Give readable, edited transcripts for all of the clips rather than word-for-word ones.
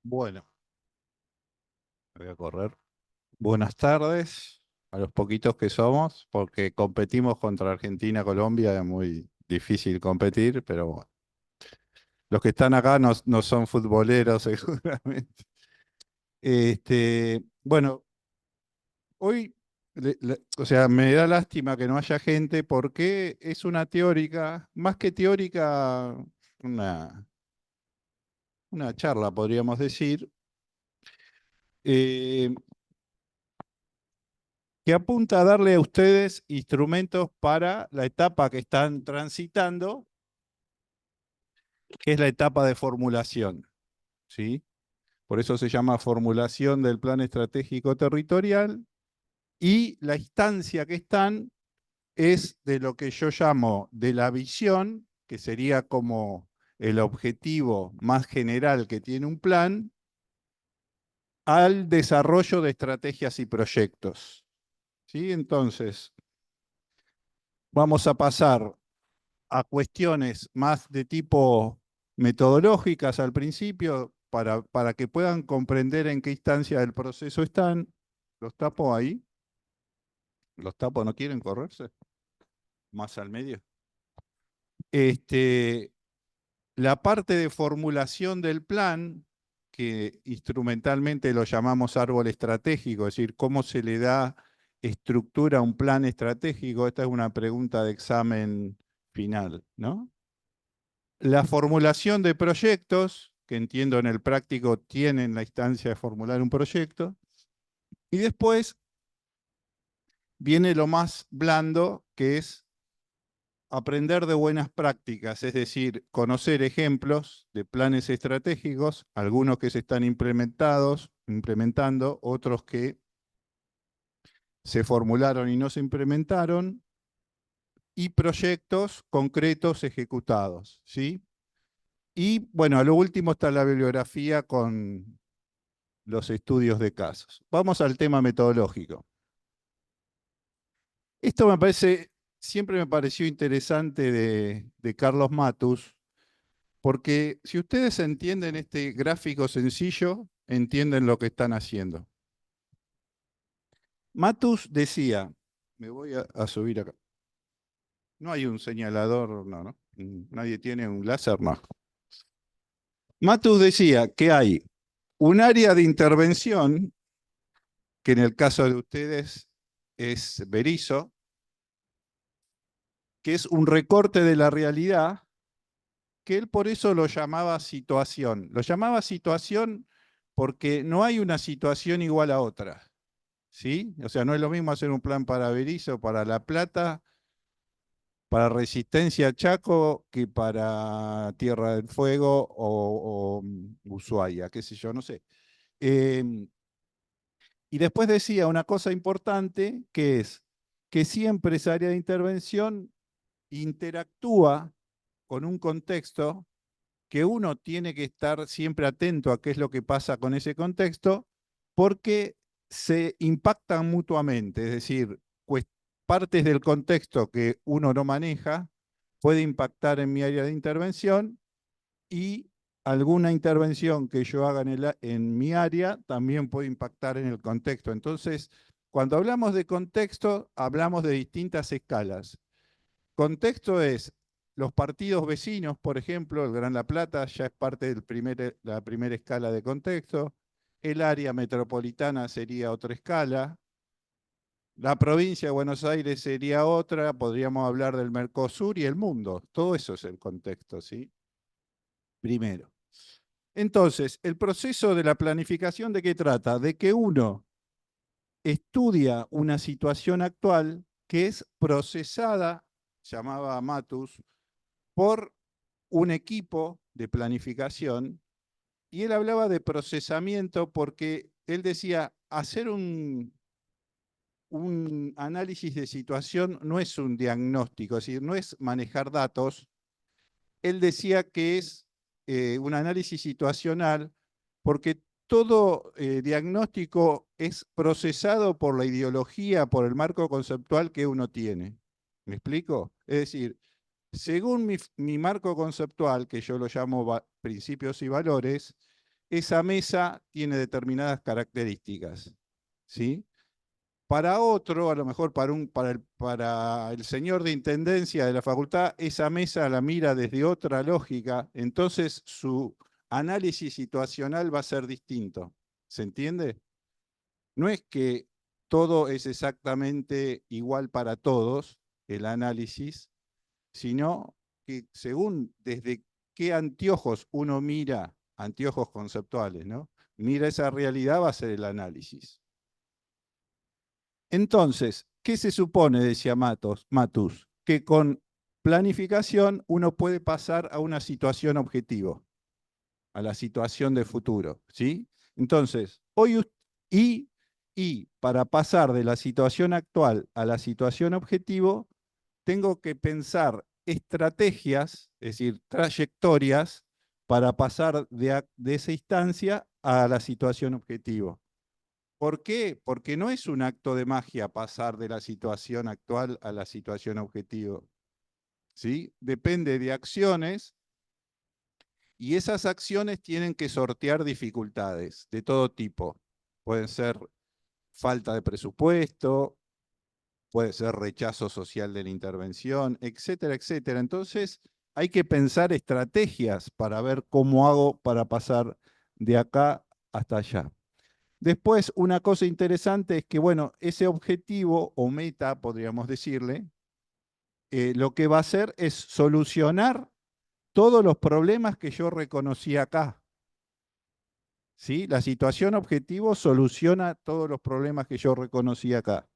Bueno, voy a correr. Buenas tardes a los poquitos que somos, porque competimos contra Argentina, Colombia, es muy difícil competir, pero bueno, los que están acá no son futboleros seguramente. Bueno, hoy, o sea, me da lástima que no haya gente porque es una teórica, más que teórica, una, una charla, podríamos decir, eh, que apunta a darle a ustedes instrumentos para la etapa que están transitando, que es la etapa de formulación, ¿sí? Por eso se llama formulación del plan estratégico territorial y la instancia que están es de lo que yo llamo de la visión, que sería como el objetivo más general que tiene un plan, al desarrollo de estrategias y proyectos, ¿sí? Entonces, vamos a pasar a cuestiones más de tipo metodológicas al principio, para que puedan comprender en qué instancia del proceso están. Los tapo ahí. Los tapo, ¿no quieren correrse? Más al medio. Este, la parte de formulación del plan, que instrumentalmente lo llamamos árbol estratégico, es decir, cómo se le da estructura a un plan estratégico. Esta es una pregunta de examen final, ¿no? La formulación de proyectos, que entiendo en el práctico tienen la instancia de formular un proyecto, y después viene lo más blando, que es aprender de buenas prácticas, es decir, conocer ejemplos de planes estratégicos, algunos que se están implementando, otros que se formularon y no se implementaron, y proyectos concretos ejecutados, ¿sí? Y bueno, a lo último está la bibliografía con los estudios de casos. Vamos al tema metodológico. Esto siempre me pareció interesante de Carlos Matus, porque si ustedes entienden este gráfico sencillo, entienden lo que están haciendo. Matus decía, me voy a subir acá. No hay un señalador, no, ¿no? Nadie tiene un láser, no. Matus decía que hay un área de intervención, que en el caso de ustedes es Berisso, que es un recorte de la realidad, que él por eso lo llamaba situación. Lo llamaba situación porque no hay una situación igual a otra, ¿sí? O sea, no es lo mismo hacer un plan para Berisso, para La Plata, para Resistencia Chaco, que para Tierra del Fuego o Ushuaia, qué sé yo, no sé. Y después decía una cosa importante, que es que siempre esa área de intervención interactúa con un contexto, que uno tiene que estar siempre atento a qué es lo que pasa con ese contexto, porque se impactan mutuamente, es decir, partes del contexto que uno no maneja puede impactar en mi área de intervención, y alguna intervención que yo haga en mi área también puede impactar en el contexto. Entonces, cuando hablamos de contexto, hablamos de distintas escalas. Contexto es los partidos vecinos, por ejemplo, el Gran La Plata ya es parte la primera escala de contexto. El área metropolitana sería otra escala. La provincia de Buenos Aires sería otra. Podríamos hablar del Mercosur y el mundo. Todo eso es el contexto, ¿sí? Primero. Entonces, el proceso de la planificación, ¿de qué trata? De que uno estudia una situación actual que es procesada, llamaba Matus, por un equipo de planificación, y él hablaba de procesamiento porque él decía, hacer un análisis de situación no es un diagnóstico, es decir, no es manejar datos. Él decía que es un análisis situacional porque todo diagnóstico es procesado por la ideología, por el marco conceptual que uno tiene. ¿Me explico? Es decir, según mi marco conceptual, que yo lo llamo principios y valores, esa mesa tiene determinadas características, ¿sí? Para otro, a lo mejor para el señor de intendencia de la facultad, esa mesa la mira desde otra lógica, entonces su análisis situacional va a ser distinto. ¿Se entiende? No es que todo es exactamente igual para todos, el análisis, sino que según desde qué anteojos uno mira, anteojos conceptuales, ¿no? Mira esa realidad, va a ser el análisis. Entonces, ¿qué se supone, decía Matus? Que con planificación uno puede pasar a una situación objetivo, a la situación de futuro, ¿sí? Entonces, y, y para pasar de la situación actual a la situación objetivo, tengo que pensar estrategias, es decir, trayectorias, para pasar de esa instancia a la situación objetivo. ¿Por qué? Porque no es un acto de magia pasar de la situación actual a la situación objetivo, ¿sí? Depende de acciones y esas acciones tienen que sortear dificultades de todo tipo. Pueden ser falta de presupuesto, puede ser rechazo social de la intervención, etcétera, etcétera. Entonces, hay que pensar estrategias para ver cómo hago para pasar de acá hasta allá. Después, una cosa interesante es que, bueno, ese objetivo o meta, podríamos decirle, lo que va a hacer es solucionar todos los problemas que yo reconocí acá. ¿Sí? La situación objetivo soluciona todos los problemas que yo reconocí acá.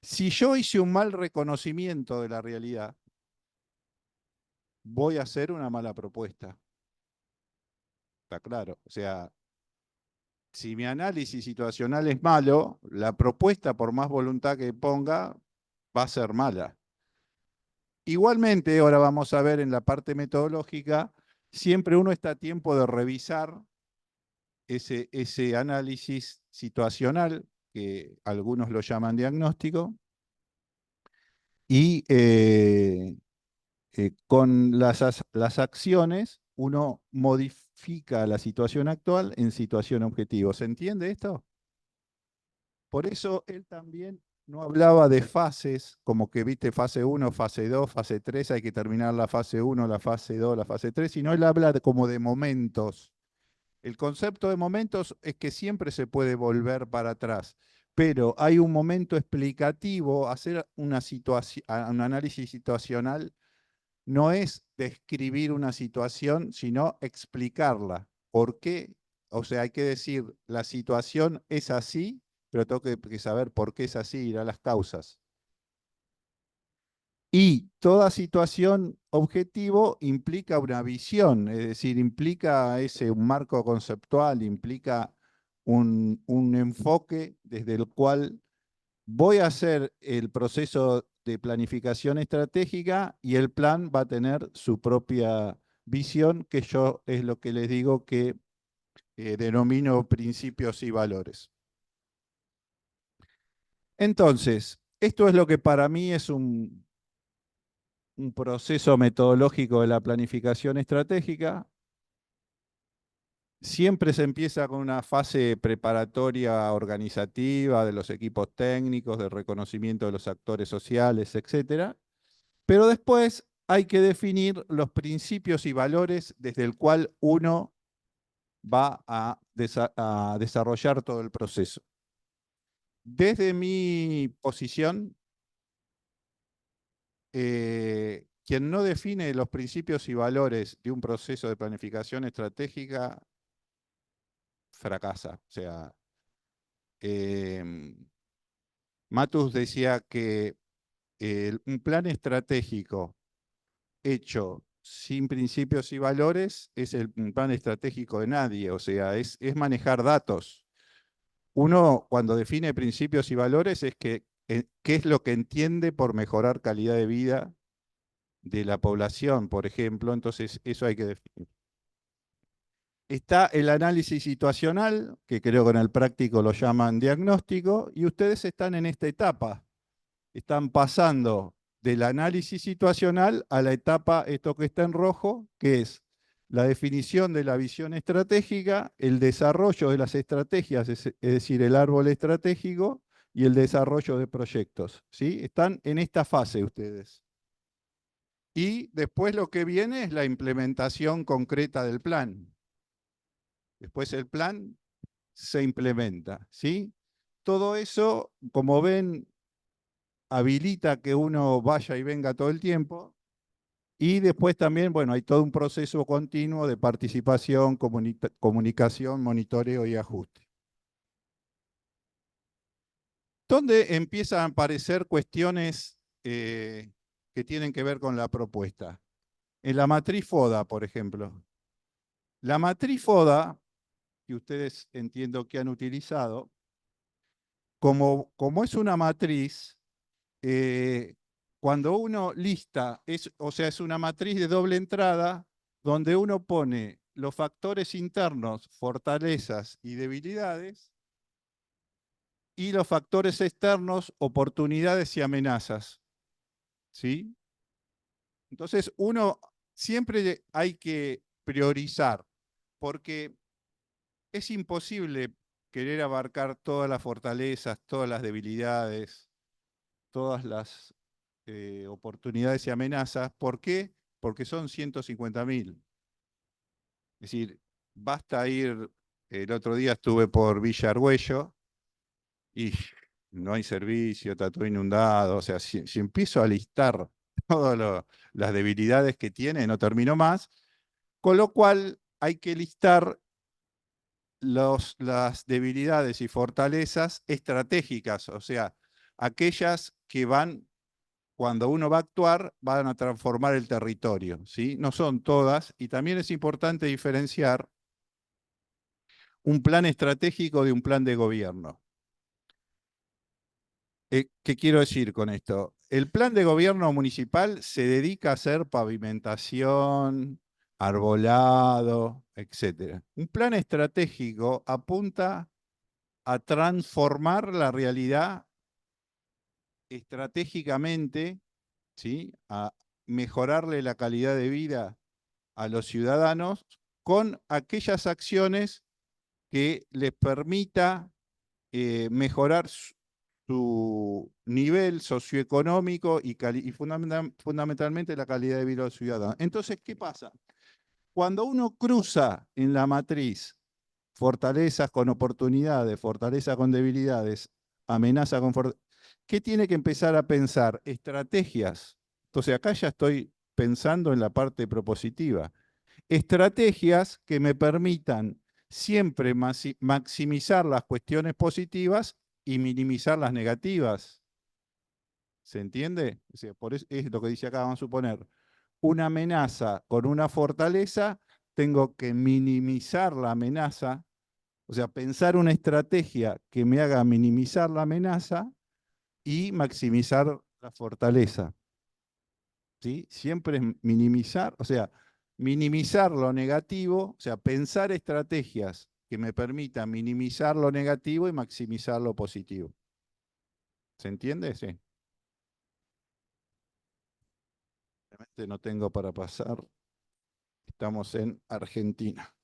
Si yo hice un mal reconocimiento de la realidad, voy a hacer una mala propuesta. Está claro. O sea, si mi análisis situacional es malo, la propuesta, por más voluntad que ponga, va a ser mala. Igualmente, ahora vamos a ver en la parte metodológica, siempre uno está a tiempo de revisar ese análisis situacional, que algunos lo llaman diagnóstico, y con las acciones uno modifica la situación actual en situación objetivo. ¿Se entiende esto? Por eso él también no hablaba de fases, como que viste fase 1, fase 2, fase 3, hay que terminar la fase 1, la fase 2, la fase 3, sino él habla como de momentos. El concepto de momentos es que siempre se puede volver para atrás, pero hay un momento explicativo, hacer un análisis situacional no es describir una situación, sino explicarla. ¿Por qué? O sea, hay que decir, la situación es así, pero tengo que saber por qué es así, ir a las causas. Y toda situación objetivo implica una visión, es decir, implica un marco conceptual, implica un enfoque desde el cual voy a hacer el proceso de planificación estratégica y el plan va a tener su propia visión, que yo es lo que les digo que denomino principios y valores. Entonces, esto es lo que para mí es un proceso metodológico de la planificación estratégica. Siempre se empieza con una fase preparatoria organizativa de los equipos técnicos, de reconocimiento de los actores sociales, etcétera. Pero después hay que definir los principios y valores desde el cual uno va a desarrollar todo el proceso. Desde mi posición, quien no define los principios y valores de un proceso de planificación estratégica fracasa. O sea, Matus decía que un plan estratégico hecho sin principios y valores es un plan estratégico de nadie, o sea, es manejar datos. Uno cuando define principios y valores es qué es lo que entiende por mejorar calidad de vida de la población, por ejemplo, entonces eso hay que definir. Está el análisis situacional, que creo que en el práctico lo llaman diagnóstico, y ustedes están en esta etapa. Están pasando del análisis situacional a la etapa, esto que está en rojo, que es la definición de la visión estratégica, el desarrollo de las estrategias, es decir, el árbol estratégico, y el desarrollo de proyectos, ¿sí? Están en esta fase ustedes. Y después lo que viene es la implementación concreta del plan. Después el plan se implementa, ¿sí? Todo eso, como ven, habilita que uno vaya y venga todo el tiempo. Y después también, bueno, hay todo un proceso continuo de participación, comunicación, monitoreo y ajuste. ¿Dónde empiezan a aparecer cuestiones que tienen que ver con la propuesta? En la matriz FODA, por ejemplo. La matriz FODA, que ustedes entiendo que han utilizado, como es una matriz, cuando uno lista, o sea, es una matriz de doble entrada, donde uno pone los factores internos, fortalezas y debilidades, y los factores externos, oportunidades y amenazas. ¿Sí? Entonces, uno siempre hay que priorizar, porque es imposible querer abarcar todas las fortalezas, todas las debilidades, todas las oportunidades y amenazas. ¿Por qué? Porque son 150.000. Es decir, basta ir, el otro día estuve por Villa Argüello y no hay servicio, está todo inundado. O sea, si empiezo a listar todas las debilidades que tiene, no termino más. Con lo cual hay que listar las debilidades y fortalezas estratégicas, o sea, aquellas que cuando uno va a actuar, van a transformar el territorio, ¿sí? No son todas, y también es importante diferenciar un plan estratégico de un plan de gobierno. ¿Qué quiero decir con esto? El plan de gobierno municipal se dedica a hacer pavimentación, arbolado, etc. Un plan estratégico apunta a transformar la realidad estratégicamente, ¿sí? A mejorarle la calidad de vida a los ciudadanos con aquellas acciones que les permita mejorar su nivel socioeconómico y fundamentalmente la calidad de vida de los ciudadanos. Entonces, ¿qué pasa? Cuando uno cruza en la matriz fortalezas con oportunidades, fortalezas con debilidades, amenaza con ¿qué tiene que empezar a pensar? Estrategias. Entonces acá ya estoy pensando en la parte propositiva. Estrategias que me permitan siempre maximizar las cuestiones positivas y minimizar las negativas. ¿Se entiende? O sea, por eso es lo que dice acá, vamos a suponer, una amenaza con una fortaleza, tengo que minimizar la amenaza, o sea, pensar una estrategia que me haga minimizar la amenaza y maximizar la fortaleza. ¿Sí? Siempre es minimizar, o sea, minimizar lo negativo, o sea, pensar estrategias que me permitan minimizar lo negativo y maximizar lo positivo. ¿Se entiende? Sí. Realmente no tengo para pasar. Estamos en Argentina.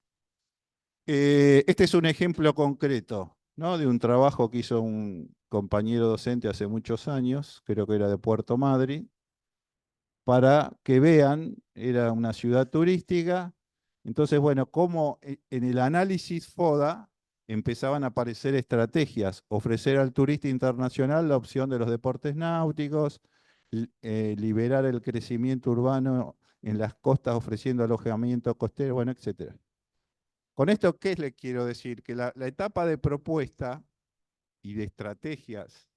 Este es un ejemplo concreto, ¿no? De un trabajo que hizo un compañero docente hace muchos años, creo que era de Puerto Madryn, para que vean, era una ciudad turística. Entonces, bueno, como en el análisis FODA empezaban a aparecer estrategias, ofrecer al turista internacional la opción de los deportes náuticos, liberar el crecimiento urbano en las costas ofreciendo alojamiento costero, bueno, etcétera. Con esto, ¿qué les quiero decir? Que la etapa de propuesta y de estrategias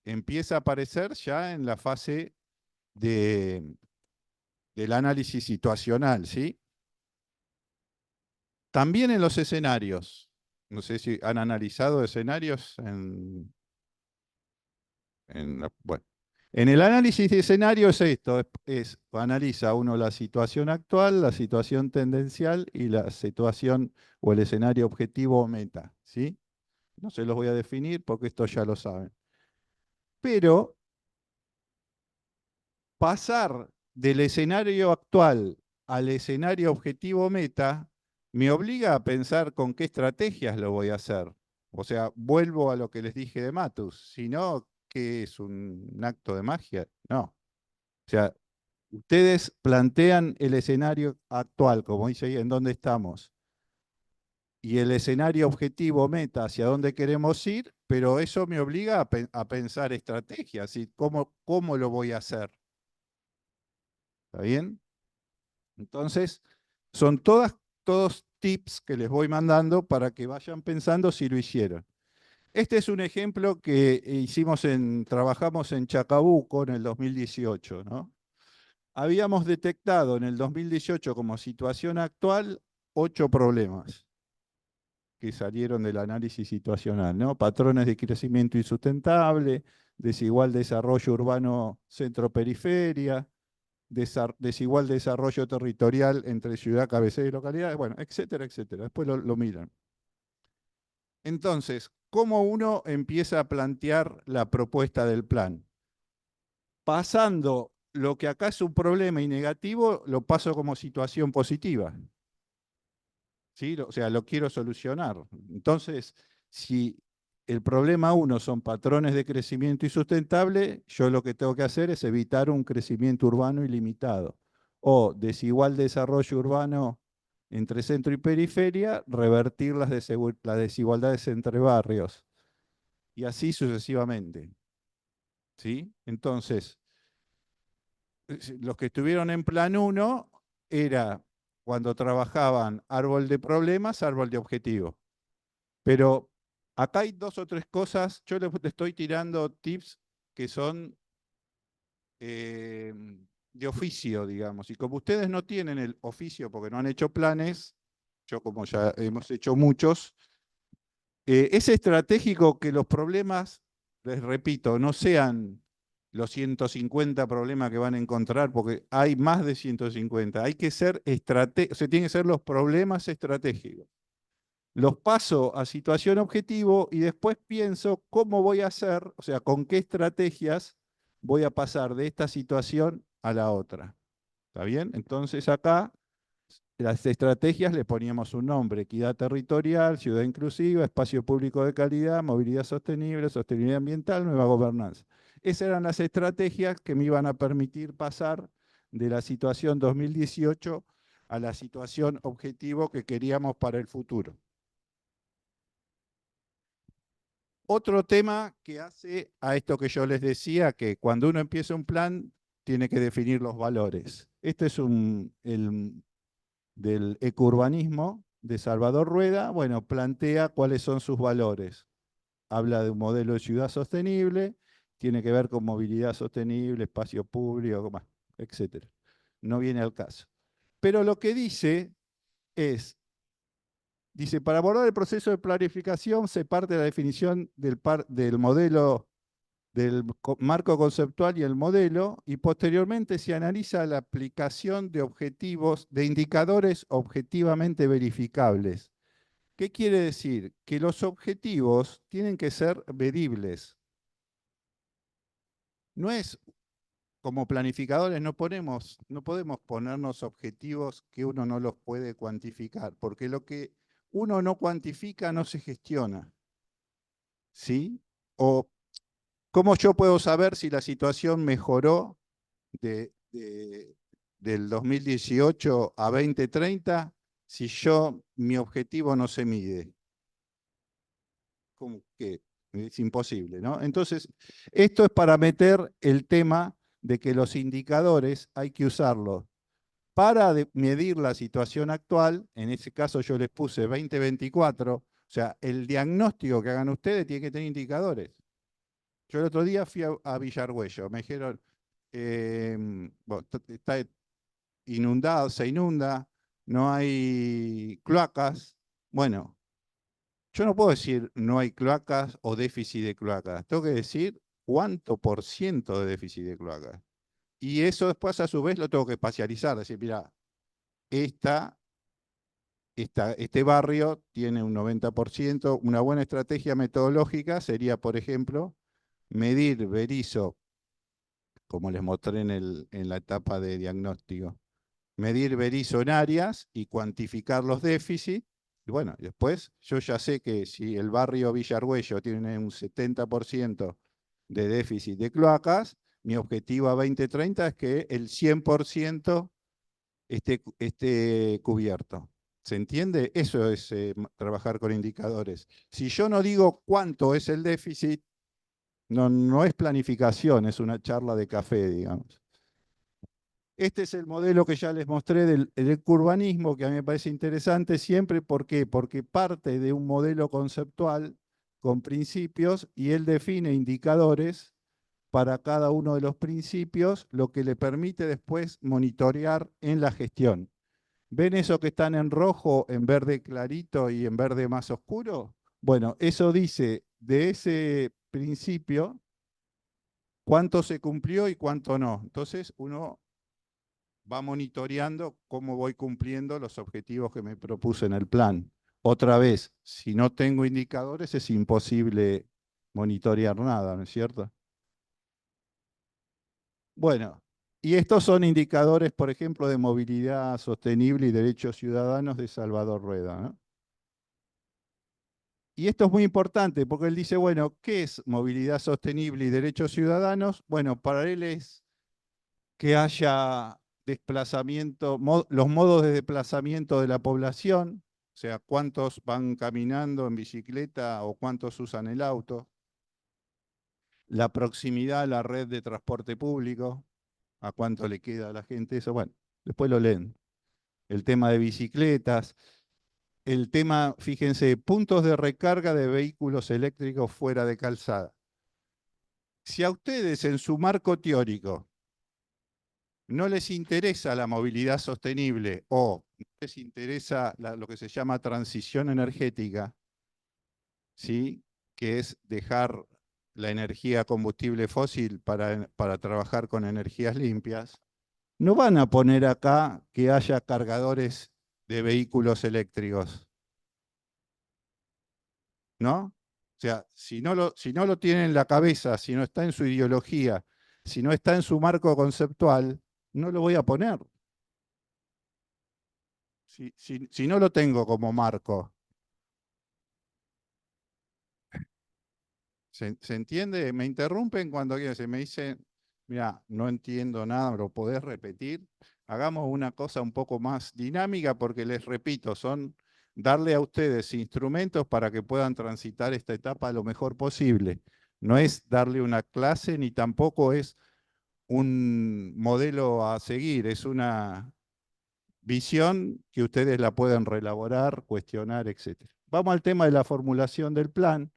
empieza a aparecer ya en la fase de, del análisis situacional, ¿sí? También en los escenarios. No sé si han analizado escenarios bueno. En el análisis de escenarios esto, analiza uno la situación actual, la situación tendencial y la situación o el escenario objetivo o meta, ¿sí? No se los voy a definir porque esto ya lo saben. Pero pasar del escenario actual al escenario objetivo meta, me obliga a pensar con qué estrategias lo voy a hacer. O sea, vuelvo a lo que les dije de Matus. Si no, ¿qué es un acto de magia? No. O sea, ustedes plantean el escenario actual, como dice ahí, en dónde estamos, y el escenario objetivo meta hacia dónde queremos ir, pero eso me obliga a pensar estrategias y cómo lo voy a hacer. ¿Está bien? Entonces, son todos tips que les voy mandando para que vayan pensando si lo hicieron. Este es un ejemplo que trabajamos en Chacabuco en el 2018, ¿no? Habíamos detectado en el 2018 como situación actual 8 problemas que salieron del análisis situacional, ¿no? Patrones de crecimiento insustentable, desigual desarrollo urbano centro-periferia, desigual desarrollo territorial entre ciudad, cabecera y localidades, bueno, etcétera, etcétera. Después lo miran. Entonces, ¿cómo uno empieza a plantear la propuesta del plan? Pasando lo que acá es un problema y negativo, lo paso como situación positiva. ¿Sí? O sea, lo quiero solucionar. Entonces, si el problema uno son patrones de crecimiento insustentable, yo lo que tengo que hacer es evitar un crecimiento urbano ilimitado. O desigual desarrollo urbano entre centro y periferia, revertir las desigualdades entre barrios. Y así sucesivamente. ¿Sí? Entonces, los que estuvieron en plan 1 era cuando trabajaban árbol de problemas, árbol de objetivos. Pero acá hay 2 o 3 cosas, yo les estoy tirando tips que son eh, de oficio, digamos. Y como ustedes no tienen el oficio porque no han hecho planes, yo como ya hemos hecho muchos, es estratégico que los problemas, les repito, no sean los 150 problemas que van a encontrar, porque hay más de 150. Hay que ser o sea, tienen que ser los problemas estratégicos. Los paso a situación objetivo y después pienso cómo voy a hacer, o sea, con qué estrategias voy a pasar de esta situación a la otra. ¿Está bien? Entonces acá las estrategias le poníamos un nombre: equidad territorial, ciudad inclusiva, espacio público de calidad, movilidad sostenible, sostenibilidad ambiental, nueva gobernanza. Esas eran las estrategias que me iban a permitir pasar de la situación 2018 a la situación objetivo que queríamos para el futuro. Otro tema que hace a esto que yo les decía, que cuando uno empieza un plan, tiene que definir los valores. Este es del ecourbanismo de Salvador Rueda. Bueno, plantea cuáles son sus valores. Habla de un modelo de ciudad sostenible, tiene que ver con movilidad sostenible, espacio público, etc. No viene al caso. Pero lo que dice, para abordar el proceso de planificación se parte de la definición del modelo, del marco conceptual y el modelo, y posteriormente se analiza la aplicación de objetivos, de indicadores objetivamente verificables. ¿Qué quiere decir? Que los objetivos tienen que ser medibles. No es como planificadores, no podemos ponernos objetivos que uno no los puede cuantificar, porque lo que uno no cuantifica no se gestiona. ¿Sí? O ¿cómo yo puedo saber si la situación mejoró del 2018 a 2030 si mi objetivo no se mide? Como que es imposible, ¿no? Entonces, esto es para meter el tema de que los indicadores hay que usarlos para medir la situación actual. En ese caso yo les puse 2024, o sea, el diagnóstico que hagan ustedes tiene que tener indicadores. Yo el otro día fui a Villargüello, me dijeron, bueno, está inundado, se inunda, no hay cloacas. Bueno, yo no puedo decir no hay cloacas o déficit de cloacas, tengo que decir cuánto por ciento de déficit de cloacas. Y eso después a su vez lo tengo que espacializar, decir, mira, este barrio tiene un 90%, una buena estrategia metodológica sería, por ejemplo, medir Berisso, como les mostré en la etapa de diagnóstico. medir Berisso en áreas y cuantificar los déficits. Y bueno, después yo ya sé que si el barrio Villa Argüello tiene un 70% de déficit de cloacas, mi objetivo a 2030 es que el 100% esté cubierto. ¿Se entiende? Eso es trabajar con indicadores. Si yo no digo cuánto es el déficit, no es planificación, es una charla de café, digamos. Este es el modelo que ya les mostré del urbanismo, que a mí me parece interesante siempre. ¿Por qué? Porque parte de un modelo conceptual con principios y él define indicadores para cada uno de los principios, lo que le permite después monitorear en la gestión. ¿Ven eso que están en rojo, en verde clarito y en verde más oscuro? Bueno, eso dice de ese principio cuánto se cumplió y cuánto no. Entonces uno va monitoreando cómo voy cumpliendo los objetivos que me propuse en el plan. Otra vez, si no tengo indicadores es imposible monitorear nada, ¿no es cierto? Bueno, y estos son indicadores, por ejemplo, de movilidad sostenible y derechos ciudadanos de Salvador Rueda, ¿no? Y esto es muy importante porque él dice, bueno, ¿qué es movilidad sostenible y derechos ciudadanos? Bueno, para él es que haya desplazamiento, los modos de desplazamiento de la población, o sea, cuántos van caminando en bicicleta o cuántos usan el auto, la proximidad a la red de transporte público, a cuánto le queda a la gente, eso, bueno, después lo leen. El tema de bicicletas, el tema, fíjense, puntos de recarga de vehículos eléctricos fuera de calzada. Si a ustedes en su marco teórico no les interesa la movilidad sostenible o no les interesa lo que se llama transición energética, ¿sí? Que es dejar la energía combustible fósil para trabajar con energías limpias, no van a poner acá que haya cargadores de vehículos eléctricos, ¿no? O sea, si no lo tienen en la cabeza, si no está en su ideología, si no está en su marco conceptual, no lo voy a poner. Si no lo tengo como marco, ¿se entiende? Me interrumpen cuando se me dicen, mira, no entiendo nada, ¿lo podés repetir? Hagamos una cosa un poco más dinámica porque les repito, son darle a ustedes instrumentos para que puedan transitar esta etapa lo mejor posible. No es darle una clase ni tampoco es un modelo a seguir, es una visión que ustedes la pueden reelaborar, cuestionar, etc. Vamos al tema de la formulación del plan.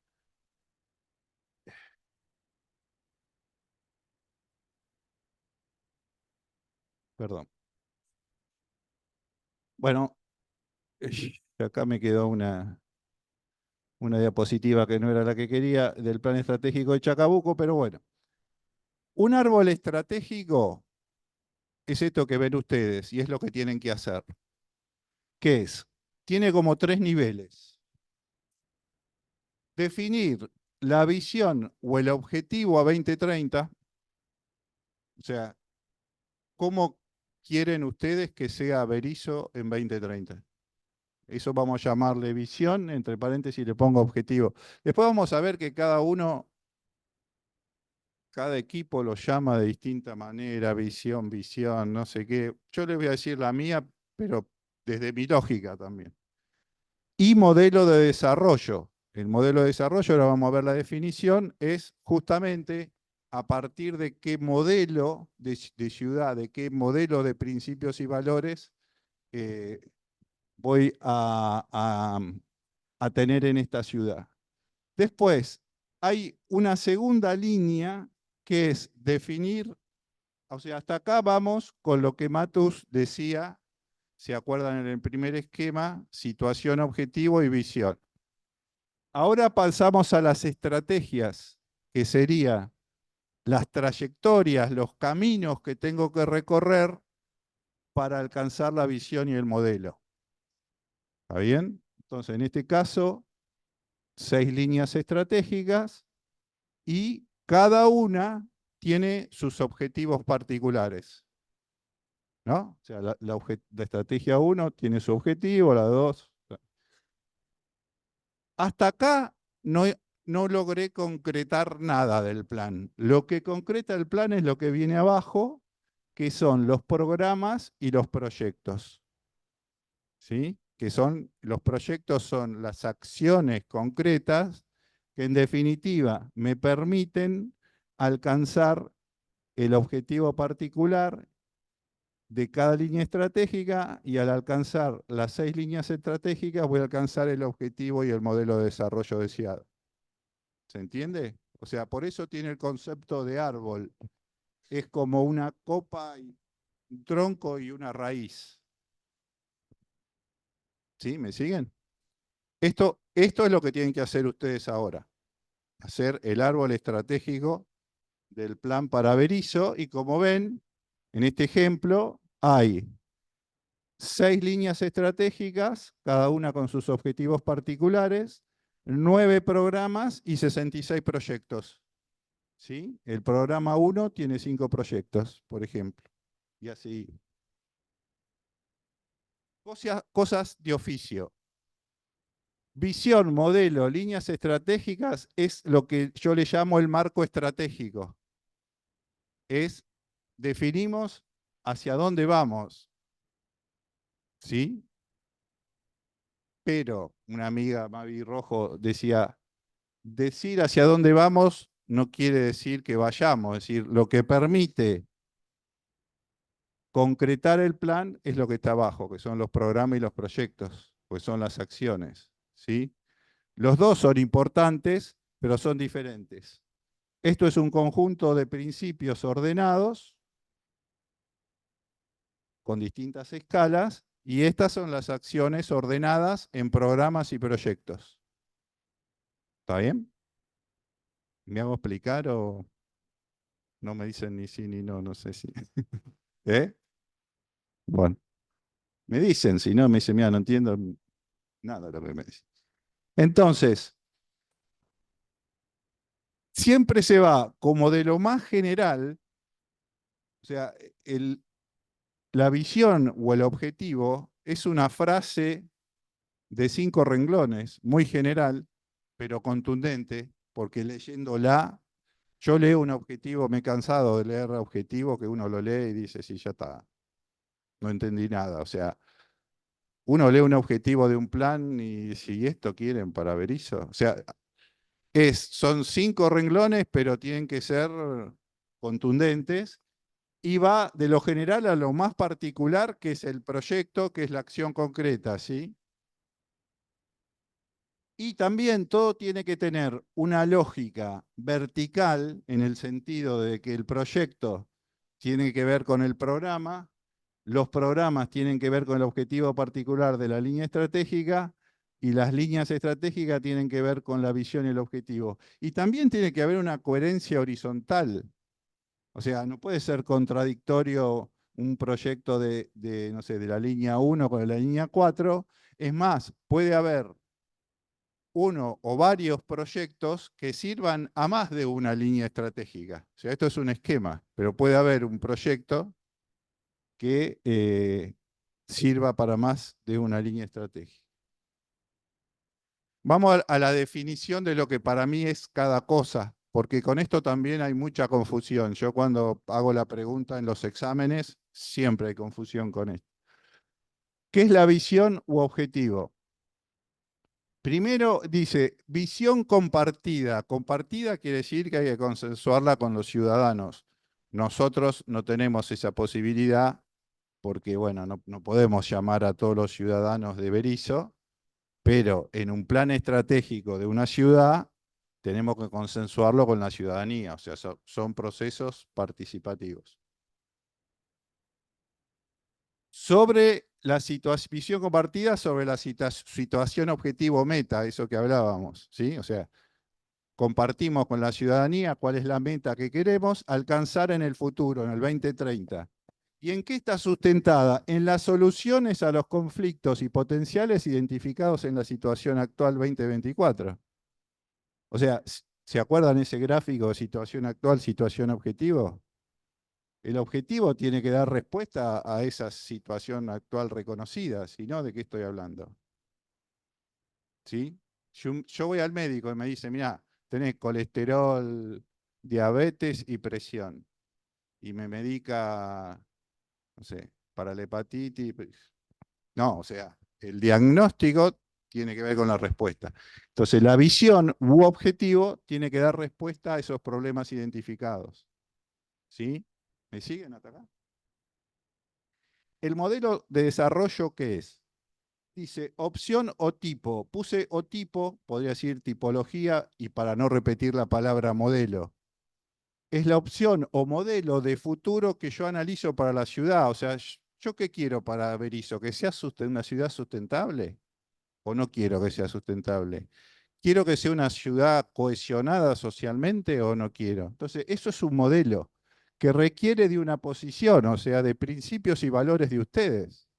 Perdón. Bueno, acá me quedó una diapositiva que no era la que quería del plan estratégico de Chacabuco, pero bueno. Un árbol estratégico es esto que ven ustedes y es lo que tienen que hacer. ¿Qué es? Tiene como 3 niveles. Definir la visión o el objetivo a 2030, o sea, cómo quieren ustedes que sea Berisso en 2030. Eso vamos a llamarle visión, entre paréntesis le pongo objetivo. Después vamos a ver que cada equipo lo llama de distinta manera, visión, no sé qué. Yo les voy a decir la mía, pero desde mi lógica también. Y modelo de desarrollo. El modelo de desarrollo, ahora vamos a ver la definición, es justamente a partir de qué modelo de ciudad, de qué modelo de principios y valores eh, voy a tener en esta ciudad. Después, hay una segunda línea que es definir, o sea, hasta acá vamos con lo que Matus decía, se acuerdan en el primer esquema, situación, objetivo y visión. Ahora pasamos a las estrategias, que sería las trayectorias, los caminos que tengo que recorrer para alcanzar la visión y el modelo. ¿Está bien? Entonces, en este caso, 6 líneas estratégicas y cada una tiene sus objetivos particulares. ¿no? O sea, la estrategia 1 tiene su objetivo, la 2. Hasta acá no, no logré concretar nada del plan. Lo que concreta el plan es lo que viene abajo, que son los programas y los proyectos. ¿Sí? Que son, los proyectos son las acciones concretas que en definitiva me permiten alcanzar el objetivo particular de cada línea estratégica y al alcanzar las 6 líneas estratégicas voy a alcanzar el objetivo y el modelo de desarrollo deseado. ¿Se entiende? O sea, por eso tiene el concepto de árbol. Es como una copa, y un tronco y una raíz. ¿Sí? ¿Me siguen? Esto es lo que tienen que hacer ustedes ahora. Hacer el árbol estratégico del plan para Berisso y como ven, en este ejemplo hay 6 líneas estratégicas, cada una con sus objetivos particulares, 9 programas y 66 proyectos. ¿Sí? El programa 1 tiene 5 proyectos, por ejemplo. Y así. Cosas de oficio. Visión, modelo, líneas estratégicas es lo que yo le llamo el marco estratégico. Definimos hacia dónde vamos. ¿Sí? Pero una amiga, Mavi Rojo, decía, decir hacia dónde vamos no quiere decir que vayamos, es decir, lo que permite concretar el plan es lo que está abajo, que son los programas y los proyectos, pues son las acciones, ¿sí? Los dos son importantes, pero son diferentes. Esto es un conjunto de principios ordenados con distintas escalas y estas son las acciones ordenadas en programas y proyectos. ¿Está bien? ¿Me hago explicar o no me dicen ni sí ni no? No sé si. ¿Eh? Bueno, me dicen, si no, me dicen, mira, no entiendo nada de lo que me dicen. Entonces, siempre se va como de lo más general, o sea, la visión o el objetivo es una frase de 5 renglones, muy general, pero contundente, porque leyéndola, yo leo un objetivo, me he cansado de leer objetivo que uno lo lee y dice, sí, ya está, no entendí nada. O sea, uno lee un objetivo de un plan y si esto quieren para Berisso. O sea, son 5 renglones, pero tienen que ser contundentes y va de lo general a lo más particular, que es el proyecto, que es la acción concreta, ¿sí? Y también todo tiene que tener una lógica vertical en el sentido de que el proyecto tiene que ver con el programa, los programas tienen que ver con el objetivo particular de la línea estratégica y las líneas estratégicas tienen que ver con la visión y el objetivo. Y también tiene que haber una coherencia horizontal. O sea, no puede ser contradictorio un proyecto no sé, de la línea 1 con la línea 4. Es más, puede haber uno o varios proyectos que sirvan a más de una línea estratégica. O sea, esto es un esquema, pero puede haber un proyecto que sirva para más de una línea estratégica. Vamos a la definición de lo que para mí es cada cosa, porque con esto también hay mucha confusión. Yo cuando hago la pregunta en los exámenes, siempre hay confusión con esto. ¿Qué es la visión u objetivo? Primero dice, visión compartida. Compartida quiere decir que hay que consensuarla con los ciudadanos. Nosotros no tenemos esa posibilidad porque, bueno, no podemos llamar a todos los ciudadanos de Berisso, pero en un plan estratégico de una ciudad tenemos que consensuarlo con la ciudadanía, o sea, son procesos participativos. Sobre la visión compartida, sobre la situación objetivo meta, eso que hablábamos, ¿sí? O sea, compartimos con la ciudadanía cuál es la meta que queremos alcanzar en el futuro, en el 2030. ¿Y en qué está sustentada? En las soluciones a los conflictos y potenciales identificados en la situación actual 2024. O sea, ¿se acuerdan ese gráfico de situación actual, situación objetivo? El objetivo tiene que dar respuesta a esa situación actual reconocida, si no, ¿de qué estoy hablando? ¿Sí? Yo voy al médico y me dice, mira, tenés colesterol, diabetes y presión. Y me medica, no sé, para la hepatitis. No, o sea, el diagnóstico tiene que ver con la respuesta. Entonces, la visión u objetivo tiene que dar respuesta a esos problemas identificados. ¿Sí? ¿Me siguen hasta acá? El modelo de desarrollo, ¿qué es? Dice opción o tipo. Puse o tipo, podría decir tipología, y para no repetir la palabra modelo. Es la opción o modelo de futuro que yo analizo para la ciudad. O sea, ¿yo qué quiero para Berisso? ¿Que sea una ciudad sustentable? ¿O no quiero que sea sustentable? ¿Quiero que sea una ciudad cohesionada socialmente o no quiero? Entonces, eso es un modelo que requiere de una posición, o sea, de principios y valores de ustedes.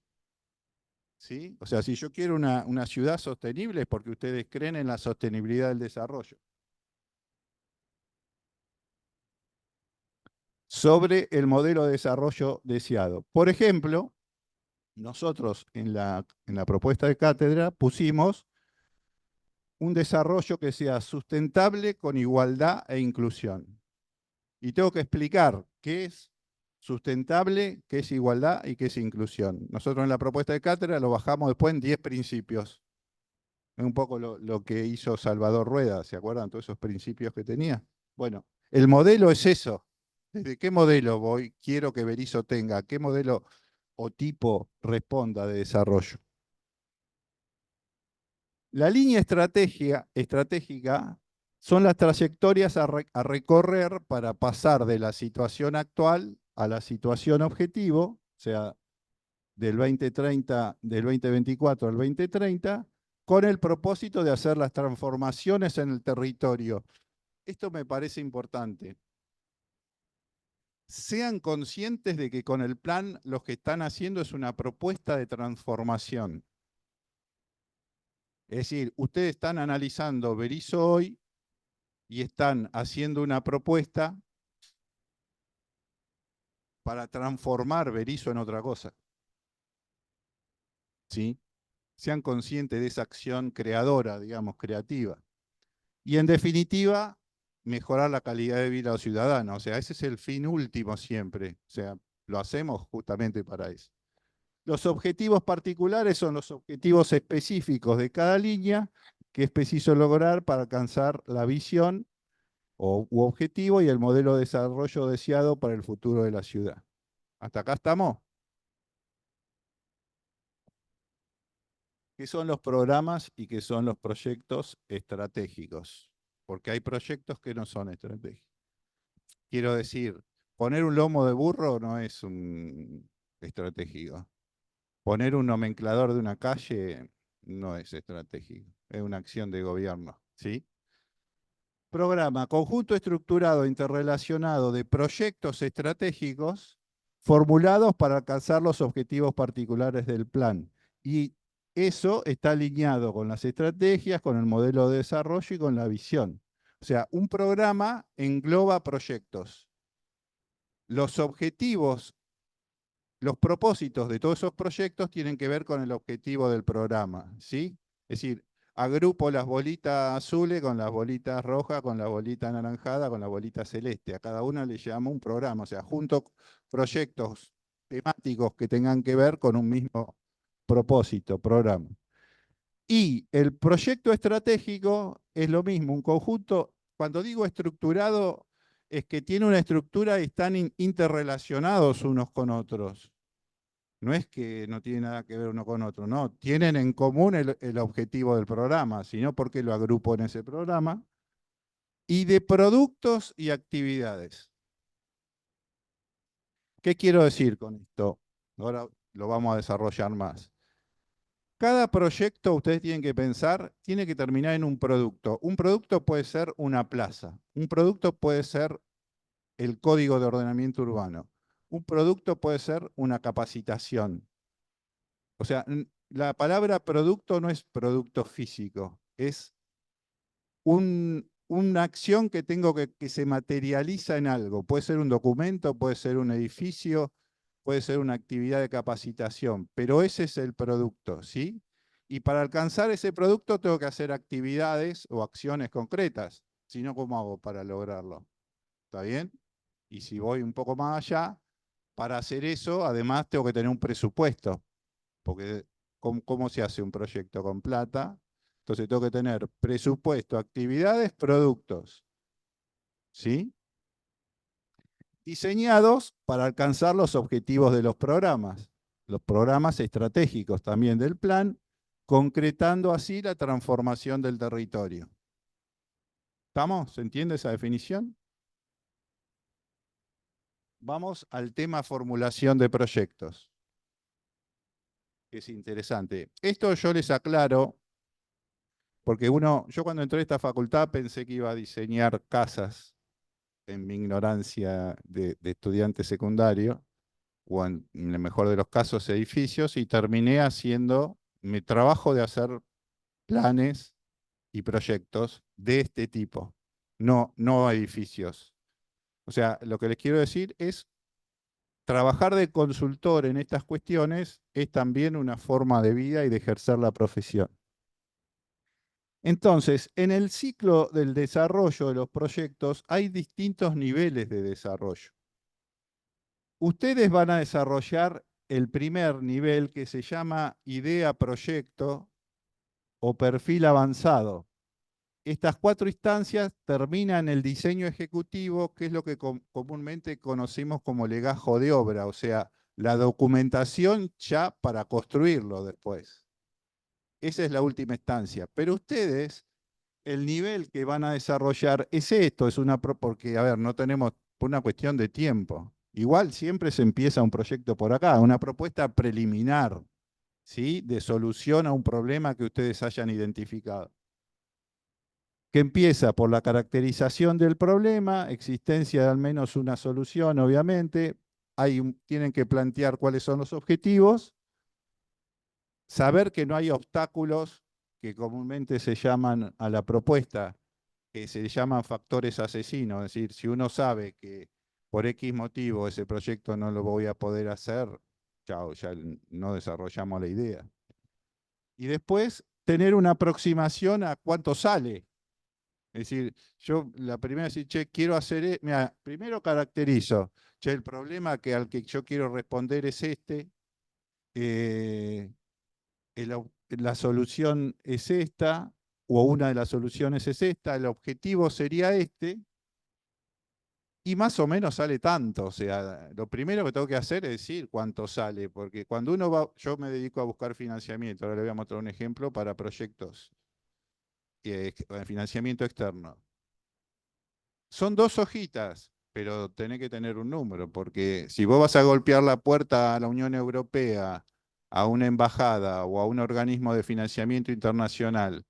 ¿Sí? O sea, si yo quiero una ciudad sostenible es porque ustedes creen en la sostenibilidad del desarrollo. Sobre el modelo de desarrollo deseado. Por ejemplo, nosotros en la propuesta de cátedra pusimos un desarrollo que sea sustentable con igualdad e inclusión. Y tengo que explicar qué es sustentable, qué es igualdad y qué es inclusión. Nosotros en la propuesta de cátedra lo bajamos después en 10 principios. Es un poco lo que hizo Salvador Rueda, ¿se acuerdan todos esos principios que tenía? Bueno, el modelo es eso. ¿Desde qué modelo quiero que Berisso tenga? ¿Qué modelo o tipo responda de desarrollo? La línea estratégica son las trayectorias a recorrer para pasar de la situación actual a la situación objetivo, o sea, del 2030, del 2024 al 2030, con el propósito de hacer las transformaciones en el territorio. Esto me parece importante. Sean conscientes de que con el plan lo que están haciendo es una propuesta de transformación. Es decir, ustedes están analizando Berisso hoy y están haciendo una propuesta para transformar Berisso en otra cosa. ¿Sí? Sean conscientes de esa acción creadora, digamos, creativa. Y en definitiva, mejorar la calidad de vida de los ciudadanos. O sea, ese es el fin último siempre. O sea, lo hacemos justamente para eso. Los objetivos particulares son los objetivos específicos de cada línea que es preciso lograr para alcanzar la visión u objetivo y el modelo de desarrollo deseado para el futuro de la ciudad. ¿Hasta acá estamos? ¿Qué son los programas y qué son los proyectos estratégicos? Porque hay proyectos que no son estratégicos. Quiero decir, poner un lomo de burro no es un estratégico. Poner un nomenclador de una calle no es estratégico. Es una acción de gobierno, ¿sí? Programa, conjunto estructurado, interrelacionado de proyectos estratégicos formulados para alcanzar los objetivos particulares del plan. Y eso está alineado con las estrategias, con el modelo de desarrollo y con la visión. O sea, un programa engloba proyectos. Los objetivos, los propósitos de todos esos proyectos tienen que ver con el objetivo del programa, ¿sí? Es decir, agrupo las bolitas azules con las bolitas rojas, con la bolita anaranjada, con la bolita celeste. A cada una le llamo un programa, o sea, junto proyectos temáticos que tengan que ver con un mismo propósito, programa. Y el proyecto estratégico es lo mismo, un conjunto, cuando digo estructurado, es que tiene una estructura y están interrelacionados unos con otros. No es que no tiene nada que ver uno con otro, no, tienen en común el objetivo del programa, sino porque lo agrupo en ese programa, y de productos y actividades. ¿Qué quiero decir con esto? Ahora lo vamos a desarrollar más. Cada proyecto, ustedes tienen que pensar, tiene que terminar en un producto. Un producto puede ser una plaza, un producto puede ser el código de ordenamiento urbano, un producto puede ser una capacitación. O sea, la palabra producto no es producto físico, es una acción que tengo que se materializa en algo. Puede ser un documento, puede ser un edificio, puede ser una actividad de capacitación, pero ese es el producto, ¿sí? Y para alcanzar ese producto tengo que hacer actividades o acciones concretas. Si no, ¿cómo hago para lograrlo? ¿Está bien? Y si voy un poco más allá, para hacer eso, además tengo que tener un presupuesto, porque ¿cómo se hace un proyecto con plata? Entonces tengo que tener presupuesto, actividades, productos, ¿sí? Diseñados para alcanzar los objetivos de los programas estratégicos también del plan, concretando así la transformación del territorio. ¿Estamos? ¿Se entiende esa definición? Vamos al tema formulación de proyectos, que es interesante. Esto yo les aclaro, porque yo cuando entré a esta facultad pensé que iba a diseñar casas en mi ignorancia de estudiante secundario, o en el mejor de los casos edificios, y terminé haciendo mi trabajo de hacer planes y proyectos de este tipo, no edificios. O sea, lo que les quiero decir es, trabajar de consultor en estas cuestiones es también una forma de vida y de ejercer la profesión. Entonces, en el ciclo del desarrollo de los proyectos hay distintos niveles de desarrollo. Ustedes van a desarrollar el primer nivel, que se llama idea proyecto o perfil avanzado. Estas 4 instancias terminan el diseño ejecutivo, que es lo que comúnmente conocemos como legajo de obra, o sea, la documentación ya para construirlo después. Esa es la última instancia. Pero ustedes, el nivel que van a desarrollar es esto, porque, a ver, no tenemos, por una cuestión de tiempo. Igual siempre se empieza un proyecto por acá, una propuesta preliminar, ¿sí? De solución a un problema que ustedes hayan identificado, que empieza por la caracterización del problema, existencia de al menos una solución, obviamente, tienen que plantear cuáles son los objetivos, saber que no hay obstáculos que comúnmente se llaman a la propuesta, que se llaman factores asesinos, es decir, si uno sabe que por X motivo ese proyecto no lo voy a poder hacer, chao, ya no desarrollamos la idea. Y después tener una aproximación a cuánto sale. Es decir, yo la primera decir, che, quiero hacer, mira, primero caracterizo, che, el problema al que yo quiero responder es este, eh, la solución es esta, o una de las soluciones es esta, el objetivo sería este, y más o menos sale tanto. O sea, lo primero que tengo que hacer es decir cuánto sale, porque cuando uno va, yo me dedico a buscar financiamiento, ahora le voy a mostrar un ejemplo para proyectos, financiamiento externo. Son 2 hojitas, pero tenés que tener un número, porque si vos vas a golpear la puerta a la Unión Europea, a una embajada o a un organismo de financiamiento internacional,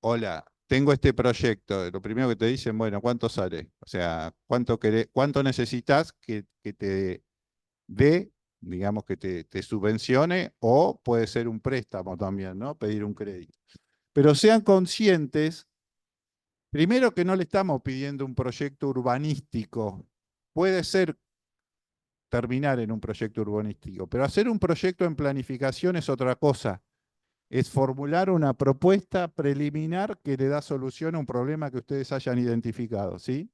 hola, tengo este proyecto, lo primero que te dicen, bueno, ¿cuánto sale? O sea, ¿cuánto necesitas que te dé, digamos, que te subvencione, o puede ser un préstamo también, ¿no? Pedir un crédito. Pero sean conscientes. Primero, que no le estamos pidiendo un proyecto urbanístico. Puede ser terminar en un proyecto urbanístico, pero hacer un proyecto en planificación es otra cosa. Es formular una propuesta preliminar que le da solución a un problema que ustedes hayan identificado, ¿sí?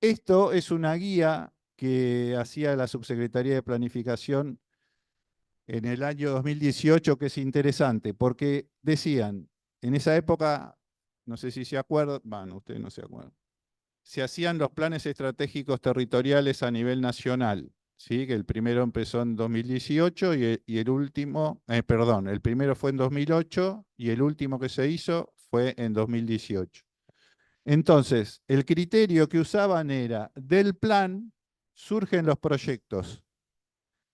Esto es una guía que hacía la Subsecretaría de Planificación en el año 2018, que es interesante, porque decían, en esa época, no sé si se acuerdan, bueno, ustedes no se acuerdan, se hacían los planes estratégicos territoriales a nivel nacional, ¿sí? Que el primero empezó en 2018 y el último, perdón, el primero fue en 2008 y el último que se hizo fue en 2018. Entonces, el criterio que usaban era, del plan surgen los proyectos.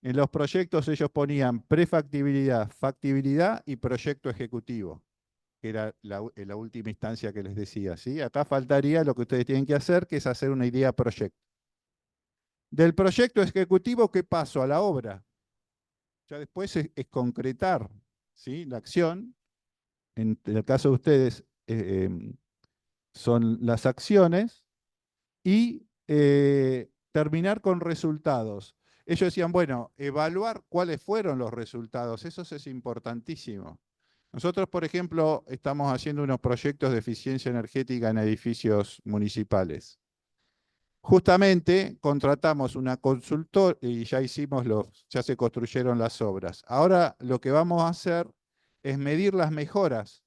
En los proyectos ellos ponían prefactibilidad, factibilidad y proyecto ejecutivo, que era la última instancia que les decía, ¿sí? Acá faltaría lo que ustedes tienen que hacer, que es hacer una idea proyecto. Del proyecto ejecutivo, ¿qué paso? A la obra. Ya después es concretar, ¿sí? La acción. En el caso de ustedes, son las acciones, y terminar con resultados. Ellos decían, bueno, evaluar cuáles fueron los resultados, eso es importantísimo. Nosotros, por ejemplo, estamos haciendo unos proyectos de eficiencia energética en edificios municipales. Justamente contratamos una consultora y ya se construyeron las obras. Ahora lo que vamos a hacer es medir las mejoras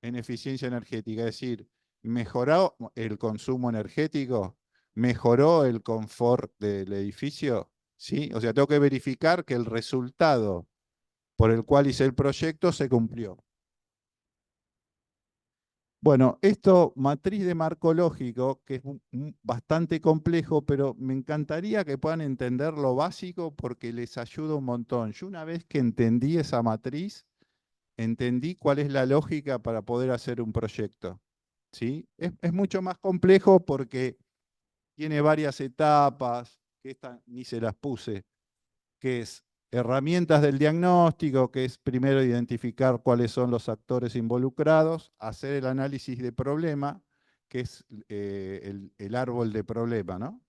en eficiencia energética, es decir, mejoró el consumo energético, mejoró el confort del edificio, ¿sí? O sea, tengo que verificar que el resultado por el cual hice el proyecto se cumplió. Bueno, esto, matriz de marco lógico, que es bastante complejo, pero me encantaría que puedan entender lo básico porque les ayuda un montón. Yo una vez que entendí esa matriz, entendí cuál es la lógica para poder hacer un proyecto. ¿Sí? Es mucho más complejo porque tiene varias etapas, que esta ni se las puse, que es herramientas del diagnóstico, que es primero identificar cuáles son los actores involucrados, hacer el análisis de problema, que es el árbol de problema, ¿no?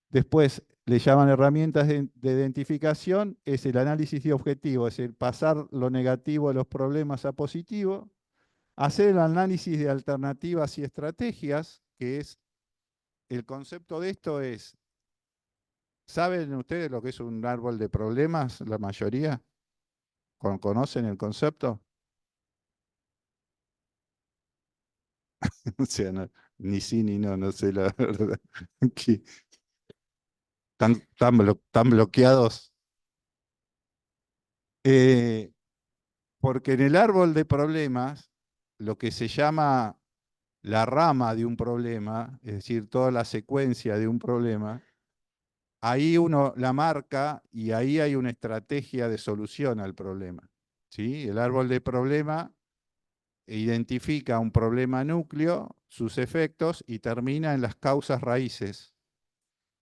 Después le llaman herramientas de identificación, es el análisis de objetivo, es decir, pasar lo negativo de los problemas a positivo, hacer el análisis de alternativas y estrategias, que es, el concepto de esto es, ¿saben ustedes lo que es un árbol de problemas, la mayoría? ¿Conocen el concepto? O sea, ni sí ni no, no sé la verdad. Que tan bloqueados. Eh, porque en el árbol de problemas, lo que se llama la rama de un problema, es decir, toda la secuencia de un problema, ahí uno la marca y ahí hay una estrategia de solución al problema. ¿Sí? El árbol de problema identifica un problema núcleo, sus efectos y termina en las causas raíces.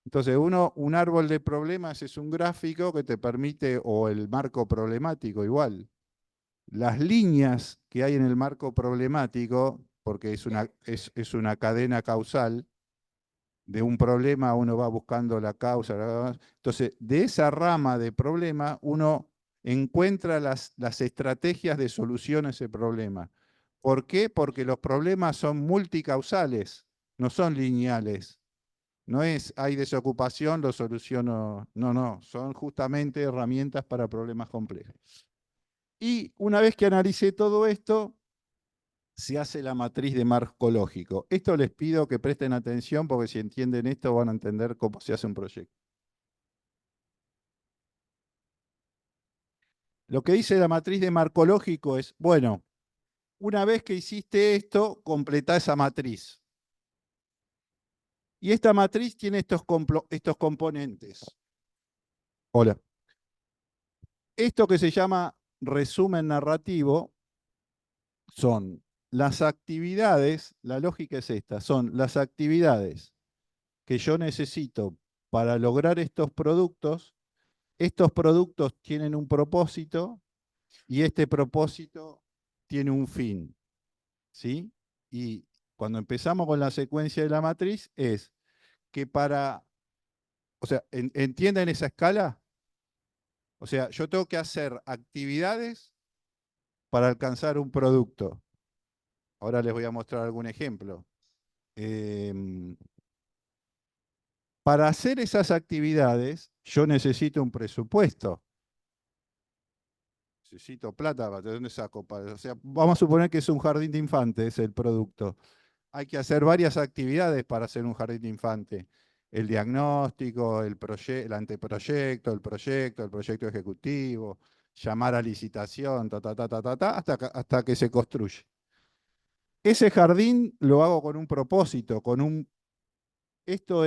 Entonces, un árbol de problemas es un gráfico que te permite, o el marco problemático igual. Las líneas que hay en el marco problemático, porque es una cadena causal, de un problema uno va buscando la causa. Entonces, de esa rama de problema uno encuentra las estrategias de solución a ese problema. ¿Por qué? Porque los problemas son multicausales, no son lineales. No es, hay desocupación, lo soluciono. No, no, son justamente herramientas para problemas complejos. Y una vez que analicé todo esto, se hace la matriz de marco lógico. Esto les pido que presten atención porque si entienden esto van a entender cómo se hace un proyecto. Lo que dice la matriz de marco lógico es, bueno, una vez que hiciste esto, completá esa matriz. Y esta matriz tiene estos componentes. Hola. Esto que se llama resumen narrativo son las actividades, la lógica es esta, son las actividades que yo necesito para lograr estos productos tienen un propósito y este propósito tiene un fin, ¿sí? Y cuando empezamos con la secuencia de la matriz es que o sea, ¿entienden esa escala? O sea, yo tengo que hacer actividades para alcanzar un producto. Ahora les voy a mostrar algún ejemplo. Em, para hacer esas actividades, yo necesito un presupuesto. Necesito plata, ¿de dónde saco? O sea, vamos a suponer que es un jardín de infantes el producto. Hay que hacer varias actividades para hacer un jardín de infante. El diagnóstico, el anteproyecto, el proyecto ejecutivo, llamar a licitación, hasta que se construye. Ese jardín lo hago con un propósito, esto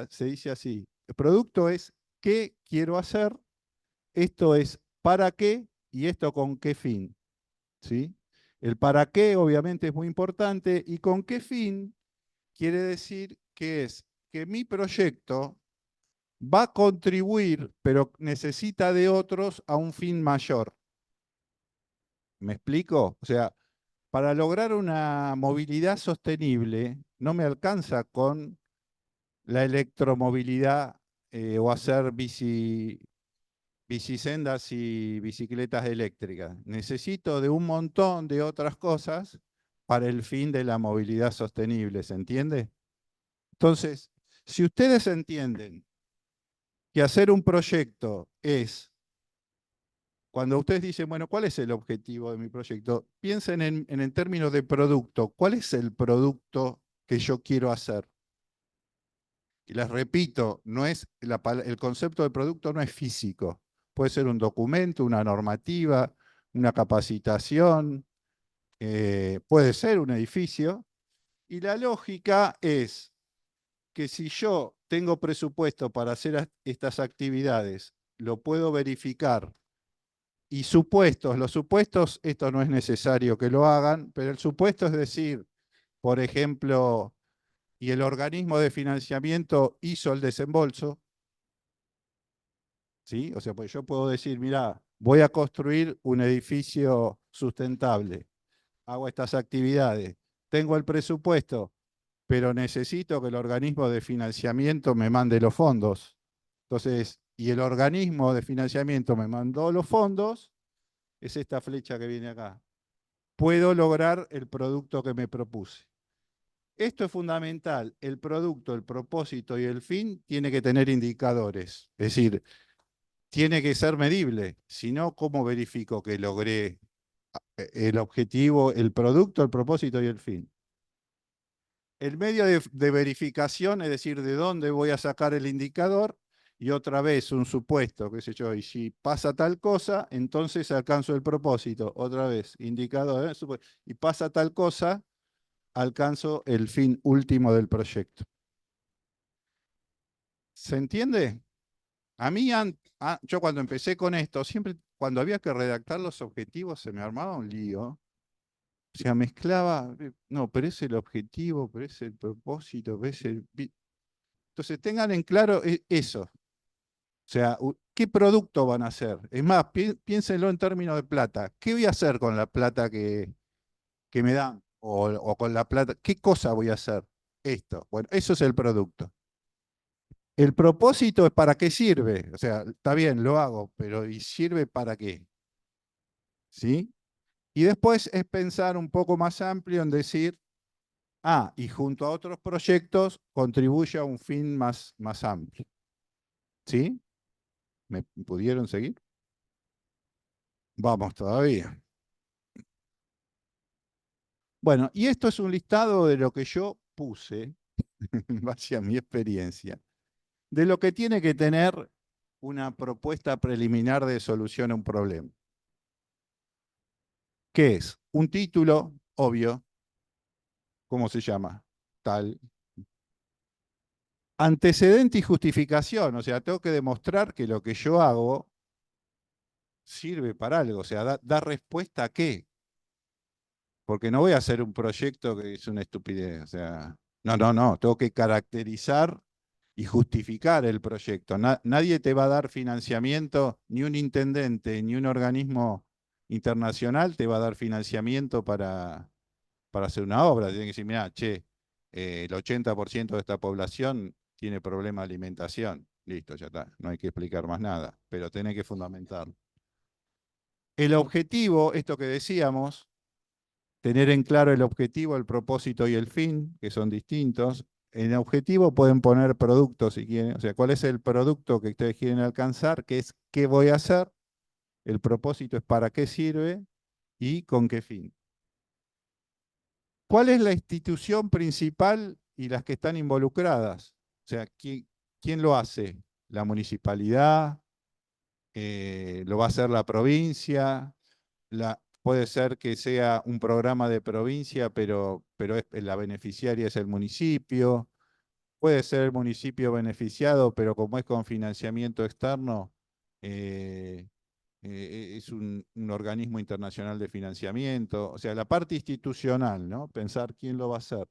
se dice así, el producto es qué quiero hacer, esto es para qué y esto con qué fin. ¿Sí? El para qué obviamente es muy importante y con qué fin quiere decir que es que mi proyecto va a contribuir, pero necesita de otros a un fin mayor. ¿Me explico? O sea, para lograr una movilidad sostenible, no me alcanza con la electromovilidad o hacer bicisendas y bicicletas eléctricas. Necesito de un montón de otras cosas para el fin de la movilidad sostenible, ¿se entiende? Entonces, si ustedes entienden que hacer un proyecto es, cuando ustedes dicen, bueno, ¿cuál es el objetivo de mi proyecto? Piensen en términos de producto. ¿Cuál es el producto que yo quiero hacer? Y les repito, no es el concepto de producto no es físico. Puede ser un documento, una normativa, una capacitación, puede ser un edificio. Y la lógica es que si yo tengo presupuesto para hacer estas actividades, lo puedo verificar. Y supuestos, los supuestos, esto no es necesario que lo hagan, pero el supuesto es decir, por ejemplo, y el organismo de financiamiento hizo el desembolso, ¿sí? O sea, pues yo puedo decir, mira, voy a construir un edificio sustentable, hago estas actividades, tengo el presupuesto, pero necesito que el organismo de financiamiento me mande los fondos. Entonces, y el organismo de financiamiento me mandó los fondos, es esta flecha que viene acá. Puedo lograr el producto que me propuse. Esto es fundamental. El producto, el propósito y el fin tiene que tener indicadores. Es decir, tiene que ser medible. Si no, ¿cómo verifico que logré el objetivo, el producto, el propósito y el fin? El medio de verificación, es decir, de dónde voy a sacar el indicador, y otra vez un supuesto, qué sé yo, y si pasa tal cosa, entonces alcanzo el propósito. Otra vez, indicador, y pasa tal cosa, alcanzo el fin último del proyecto. ¿Se entiende? A mí, yo cuando empecé con esto, siempre cuando había que redactar los objetivos se me armaba un lío. O sea, mezclaba, no, pero es el objetivo, pero es el propósito, pero es el... Entonces tengan en claro eso. O sea, ¿qué producto van a hacer? Es más, piénsenlo en términos de plata. ¿Qué voy a hacer con la plata que me dan? O con la plata, ¿qué cosa voy a hacer? Esto. Bueno, eso es el producto. El propósito es para qué sirve. O sea, está bien, lo hago, pero ¿y sirve para qué? ¿Sí? Y después es pensar un poco más amplio en decir, y junto a otros proyectos contribuye a un fin más amplio. ¿Sí? ¿Me pudieron seguir? Vamos todavía. Bueno, y esto es un listado de lo que yo puse, en base a mi experiencia, de lo que tiene que tener una propuesta preliminar de solución a un problema. ¿Qué es? Un título, obvio. ¿Cómo se llama? Tal. Antecedente y justificación, o sea, tengo que demostrar que lo que yo hago sirve para algo, o sea, da respuesta a qué. Porque no voy a hacer un proyecto que es una estupidez, o sea, no, tengo que caracterizar y justificar el proyecto. Nadie te va a dar financiamiento, ni un intendente, ni un organismo internacional te va a dar financiamiento para hacer una obra. Tienen que decir, mira, che, el 80% de esta población tiene problema de alimentación. Listo, ya está. No hay que explicar más nada, pero tenés que fundamentarlo. El objetivo, esto que decíamos, tener en claro el objetivo, el propósito y el fin, que son distintos. En el objetivo pueden poner productos si quieren, o sea, cuál es el producto que ustedes quieren alcanzar, qué es qué voy a hacer, el propósito es para qué sirve y con qué fin. ¿Cuál es la institución principal y las que están involucradas? O sea, ¿quién lo hace? ¿La municipalidad? ¿Lo va a hacer la provincia? Puede ser que sea un programa de provincia, pero la beneficiaria es el municipio. Puede ser el municipio beneficiado, pero como es con financiamiento externo, eh, es un organismo internacional de financiamiento. O sea, la parte institucional, ¿no? Pensar quién lo va a hacer.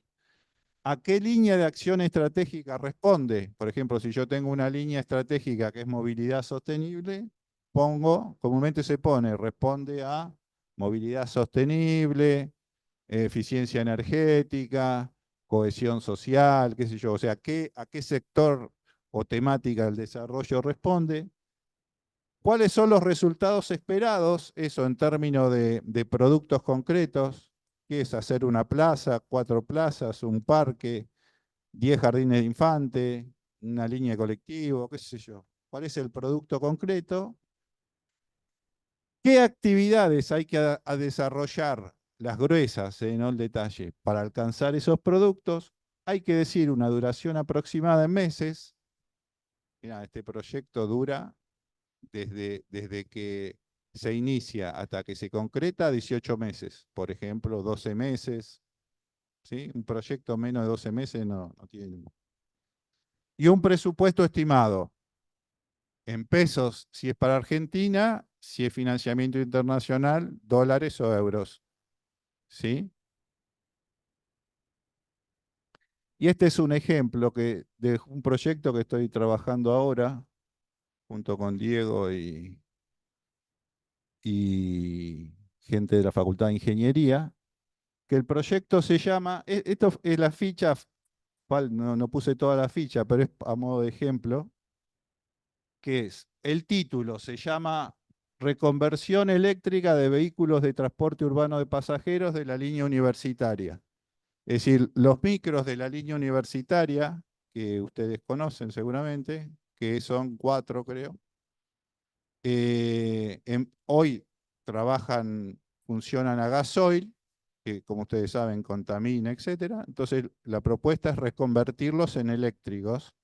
¿A qué línea de acción estratégica responde? Por ejemplo, si yo tengo una línea estratégica que es movilidad sostenible, comúnmente se pone, responde a movilidad sostenible, eficiencia energética, cohesión social, qué sé yo, o sea, a qué sector o temática del desarrollo responde. ¿Cuáles son los resultados esperados? Eso en términos de productos concretos, ¿qué es hacer una plaza, 4 plazas, un parque, 10 jardines de infante, una línea de colectivo, qué sé yo? ¿Cuál es el producto concreto? ¿Qué actividades hay que a desarrollar, las gruesas, no el detalle, para alcanzar esos productos? Hay que decir una duración aproximada en meses. Mirá, este proyecto dura desde que se inicia hasta que se concreta 18 meses, por ejemplo, 12 meses, ¿sí? Un proyecto menos de 12 meses no tiene. Y un presupuesto estimado en pesos, si es para Argentina, si es financiamiento internacional, dólares o euros, ¿sí? Y este es un ejemplo de un proyecto que estoy trabajando ahora, junto con Diego y gente de la Facultad de Ingeniería, que el proyecto se llama, esto es la ficha, no puse toda la ficha, pero es a modo de ejemplo, que es, el título se llama Reconversión eléctrica de vehículos de transporte urbano de pasajeros de la línea universitaria. Es decir, los micros de la línea universitaria, que ustedes conocen seguramente, que son 4 creo, hoy funcionan a gasoil, que como ustedes saben contamina, etcétera. Entonces la propuesta es reconvertirlos en eléctricos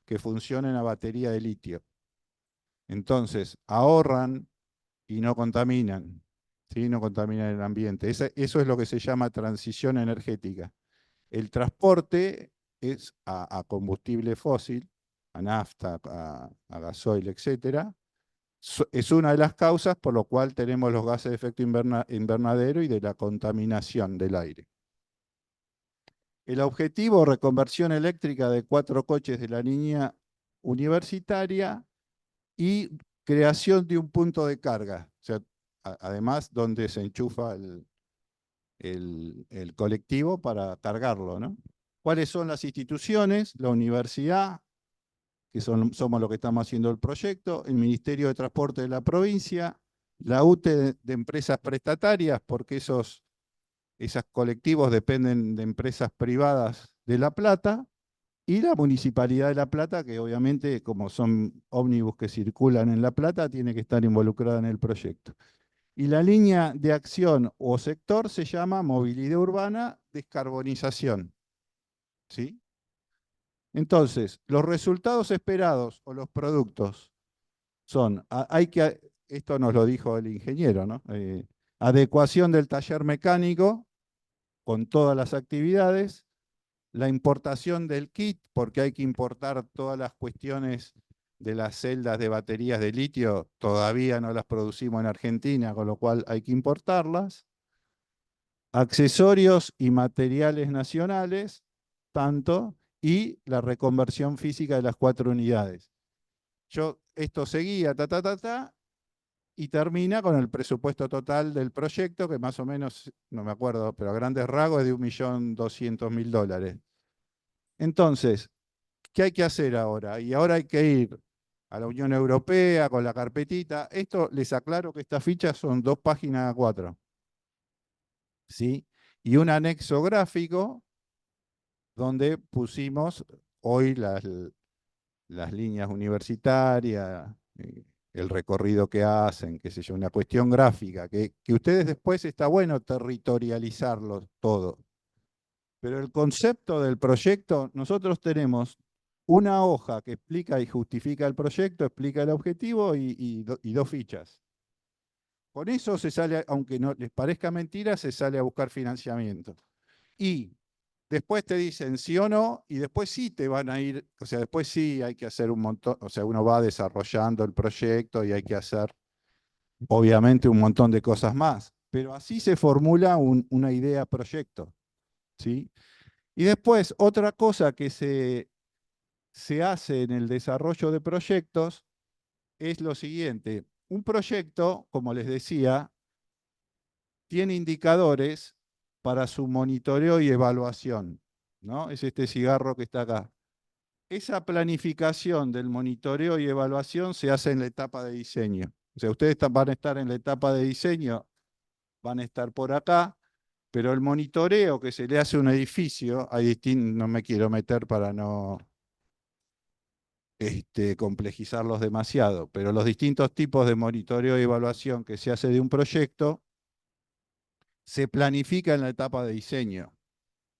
que funcionen a batería de litio. Entonces ahorran y no contaminan, ¿sí? No contaminan el ambiente. Eso es lo que se llama transición energética. El transporte es a combustible fósil, a nafta, a gasoil, etcétera. Es una de las causas por lo cual tenemos los gases de efecto invernadero y de la contaminación del aire. El objetivo, reconversión eléctrica de 4 coches de la línea universitaria y creación de un punto de carga. O sea, además, donde se enchufa el colectivo para cargarlo, ¿no? ¿Cuáles son las instituciones? La universidad, que somos los que estamos haciendo el proyecto, el Ministerio de Transporte de la provincia, la UTE de empresas prestatarias, porque esos colectivos dependen de empresas privadas de La Plata, y la Municipalidad de La Plata, que obviamente, como son ómnibus que circulan en La Plata, tiene que estar involucrada en el proyecto. Y la línea de acción o sector se llama Movilidad Urbana, Descarbonización. ¿Sí? Entonces, los resultados esperados o los productos son, esto nos lo dijo el ingeniero, ¿no? Adecuación del taller mecánico con todas las actividades, la importación del kit, porque hay que importar todas las cuestiones de las celdas de baterías de litio, todavía no las producimos en Argentina, con lo cual hay que importarlas, accesorios y materiales nacionales, tanto, y la reconversión física de las 4 unidades. Esto seguía, y termina con el presupuesto total del proyecto, que más o menos, no me acuerdo, pero a grandes rasgos es de $1.200.000. Entonces, ¿qué hay que hacer ahora? Y ahora hay que ir a la Unión Europea con la carpetita. Esto les aclaro que estas fichas son 2 páginas a 4, ¿sí? Y un anexo gráfico donde pusimos hoy las líneas universitarias, el recorrido que hacen, qué sé yo, una cuestión gráfica, que ustedes después está bueno territorializarlo todo. Pero el concepto del proyecto, nosotros tenemos una hoja que explica y justifica el proyecto, explica el objetivo y 2 fichas. Con eso se sale, aunque no les parezca mentira, se sale a buscar financiamiento. Y después te dicen sí o no, y después sí te van a ir, o sea, después sí hay que hacer un montón, o sea, uno va desarrollando el proyecto y hay que hacer, obviamente, un montón de cosas más. Pero así se formula una idea proyecto, ¿sí? Y después, otra cosa que se hace en el desarrollo de proyectos es lo siguiente. Un proyecto, como les decía, tiene indicadores para su monitoreo y evaluación, ¿no? Es este cigarro que está acá. Esa planificación del monitoreo y evaluación se hace en la etapa de diseño. O sea, ustedes van a estar en la etapa de diseño, van a estar por acá, pero el monitoreo que se le hace a un edificio, no me quiero meter para no complejizarlos demasiado, pero los distintos tipos de monitoreo y evaluación que se hace de un proyecto se planifica en la etapa de diseño.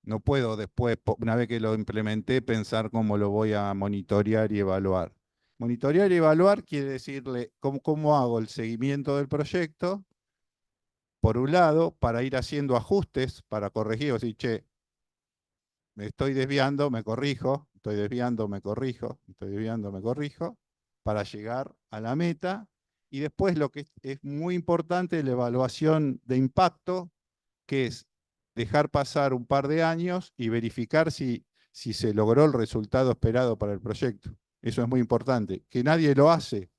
No puedo después, una vez que lo implementé, pensar cómo lo voy a monitorear y evaluar. Monitorear y evaluar quiere decirle cómo hago el seguimiento del proyecto, por un lado, para ir haciendo ajustes, para corregir, o decir, che, me estoy desviando, me corrijo, estoy desviando, me corrijo, estoy desviando, me corrijo, para llegar a la meta. Y después lo que es muy importante, la evaluación de impacto, que es dejar pasar un par de años y verificar si se logró el resultado esperado para el proyecto. Eso es muy importante, que nadie lo hace,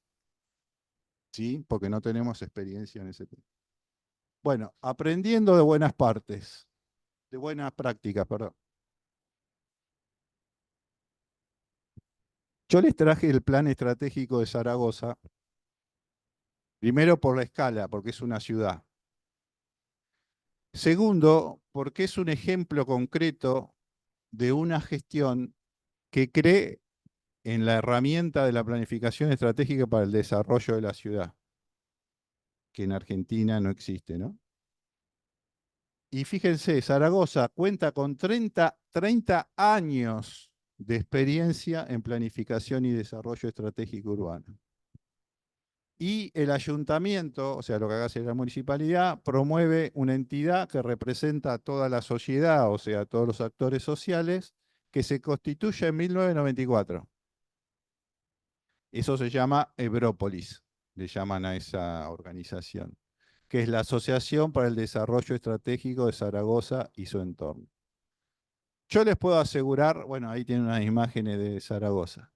¿sí? Porque no tenemos experiencia en ese tema. Bueno, aprendiendo de buenas partes, de buenas prácticas, perdón. Yo les traje el plan estratégico de Zaragoza, primero por la escala, porque es una ciudad. Segundo, porque es un ejemplo concreto de una gestión que cree en la herramienta de la planificación estratégica para el desarrollo de la ciudad, que en Argentina no existe, ¿no? Y fíjense, Zaragoza cuenta con 30 años de experiencia en planificación y desarrollo estratégico urbano. Y el ayuntamiento, o sea, lo que hace la municipalidad, promueve una entidad que representa a toda la sociedad, o sea, a todos los actores sociales, que se constituye en 1994. Eso se llama Ebrópolis, le llaman a esa organización, que es la Asociación para el Desarrollo Estratégico de Zaragoza y su entorno. Yo les puedo asegurar, bueno, ahí tienen unas imágenes de Zaragoza,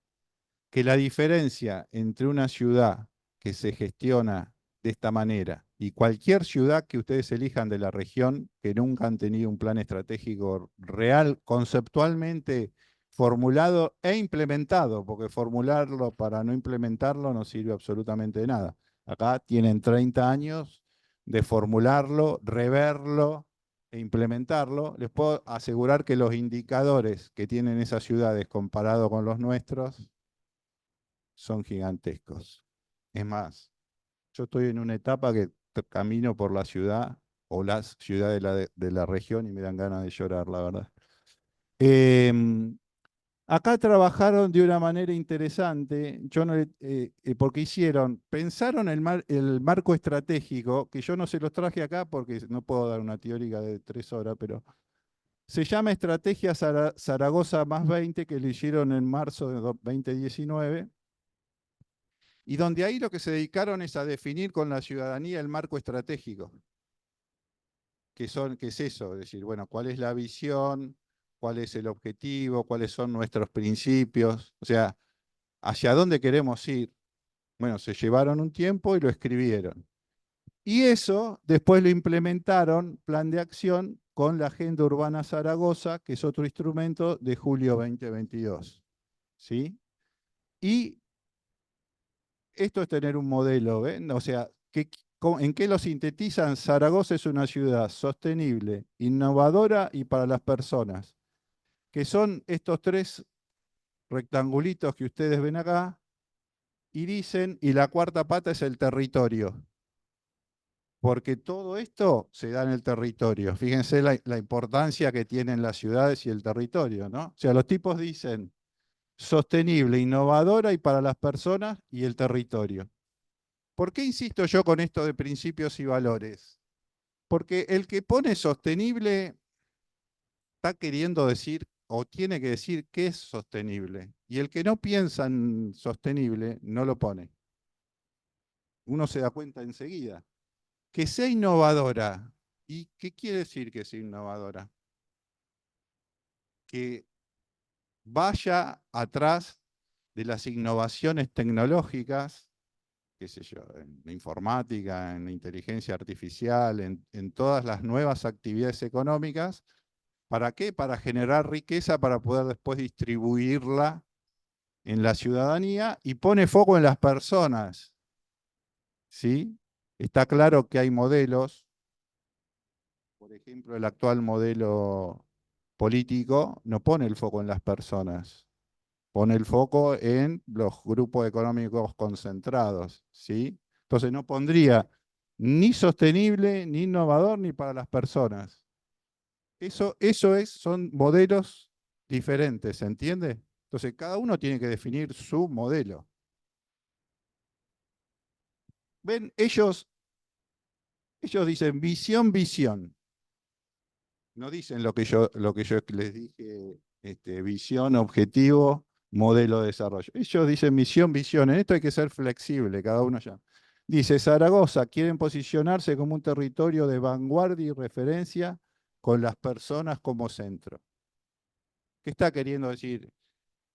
que la diferencia entre una ciudad que se gestiona de esta manera y cualquier ciudad que ustedes elijan de la región que nunca han tenido un plan estratégico real, conceptualmente formulado e implementado, porque formularlo para no implementarlo no sirve absolutamente de nada. Acá tienen 30 años de formularlo, reverlo e implementarlo. Les puedo asegurar que los indicadores que tienen esas ciudades comparado con los nuestros son gigantescos. Es más, yo estoy en una etapa que camino por la ciudad o las ciudades de la región y me dan ganas de llorar, la verdad. Em, Acá trabajaron de una manera interesante, yo no, porque pensaron el marco estratégico, que yo no se los traje acá porque no puedo dar una teórica de 3 horas, pero se llama Estrategia Zaragoza más 20, que lo hicieron en marzo de 2019. Y donde ahí lo que se dedicaron es a definir con la ciudadanía el marco estratégico, que es eso, es decir, bueno, cuál es la visión, cuál es el objetivo, cuáles son nuestros principios, o sea, hacia dónde queremos ir. Bueno, se llevaron un tiempo y lo escribieron. Y eso después lo implementaron, plan de acción, con la Agenda Urbana Zaragoza, que es otro instrumento de julio 2022. ¿Sí? Y esto es tener un modelo, ¿ven? O sea, ¿en qué lo sintetizan? Zaragoza es una ciudad sostenible, innovadora y para las personas, que son estos 3 rectangulitos que ustedes ven acá, y dicen, y la cuarta pata es el territorio, porque todo esto se da en el territorio. Fíjense la importancia que tienen las ciudades y el territorio, ¿no? O sea, los tipos dicen sostenible, innovadora y para las personas y el territorio. ¿Por qué insisto yo con esto de principios y valores? Porque el que pone sostenible está queriendo decir o tiene que decir qué es sostenible. Y el que no piensa en sostenible no lo pone. Uno se da cuenta enseguida. Que sea innovadora. ¿Y qué quiere decir que sea innovadora? Que vaya atrás de las innovaciones tecnológicas qué sé yo, en informática, en inteligencia artificial, en todas las nuevas actividades económicas. ¿Para qué? Para generar riqueza para poder después distribuirla en la ciudadanía y pone foco en las personas, ¿sí? Está claro que hay modelos, por ejemplo, el actual modelo político no pone el foco en las personas, pone el foco en los grupos económicos concentrados, ¿sí? Entonces no pondría ni sostenible, ni innovador, ni para las personas. Son modelos diferentes, ¿se entiende? Entonces cada uno tiene que definir su modelo. Ven, ellos dicen visión, visión. No dicen lo que yo les dije, visión, objetivo, modelo de desarrollo. Ellos dicen misión, visión. En esto hay que ser flexible, cada uno ya. Dice, Zaragoza quieren posicionarse como un territorio de vanguardia y referencia con las personas como centro. ¿Qué está queriendo decir?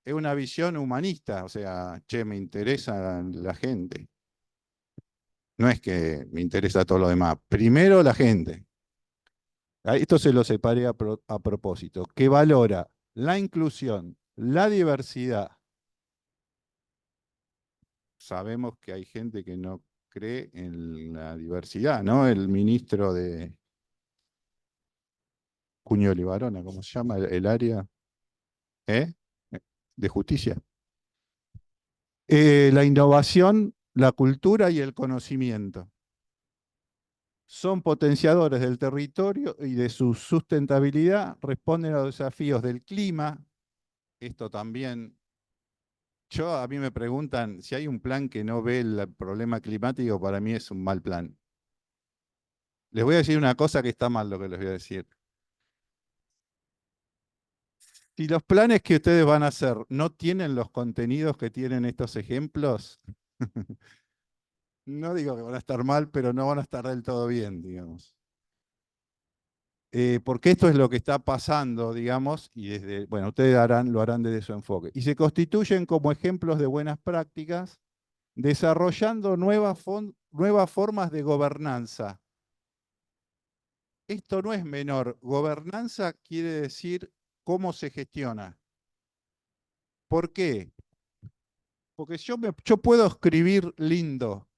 Es una visión humanista, o sea, che, me interesa la gente. No es que me interesa todo lo demás. Primero la gente. Esto se lo separé a propósito, que valora la inclusión, la diversidad. Sabemos que hay gente que no cree en la diversidad, ¿no? El ministro de Cuño Libarona, ¿cómo se llama? El área ¿eh? De justicia. La innovación, la cultura y el conocimiento son potenciadores del territorio y de su sustentabilidad, responden a los desafíos del clima. Esto también a mí me preguntan si hay un plan que no ve el problema climático, para mí es un mal plan. Les voy a decir una cosa que está mal lo que les voy a decir. Si los planes que ustedes van a hacer no tienen los contenidos que tienen estos ejemplos, no digo que van a estar mal, pero no van a estar del todo bien, digamos. Porque esto es lo que está pasando, digamos, y bueno, ustedes lo harán desde su enfoque. Y se constituyen como ejemplos de buenas prácticas, desarrollando nuevas formas de gobernanza. Esto no es menor. Gobernanza quiere decir cómo se gestiona. ¿Por qué? Porque yo puedo escribir lindo,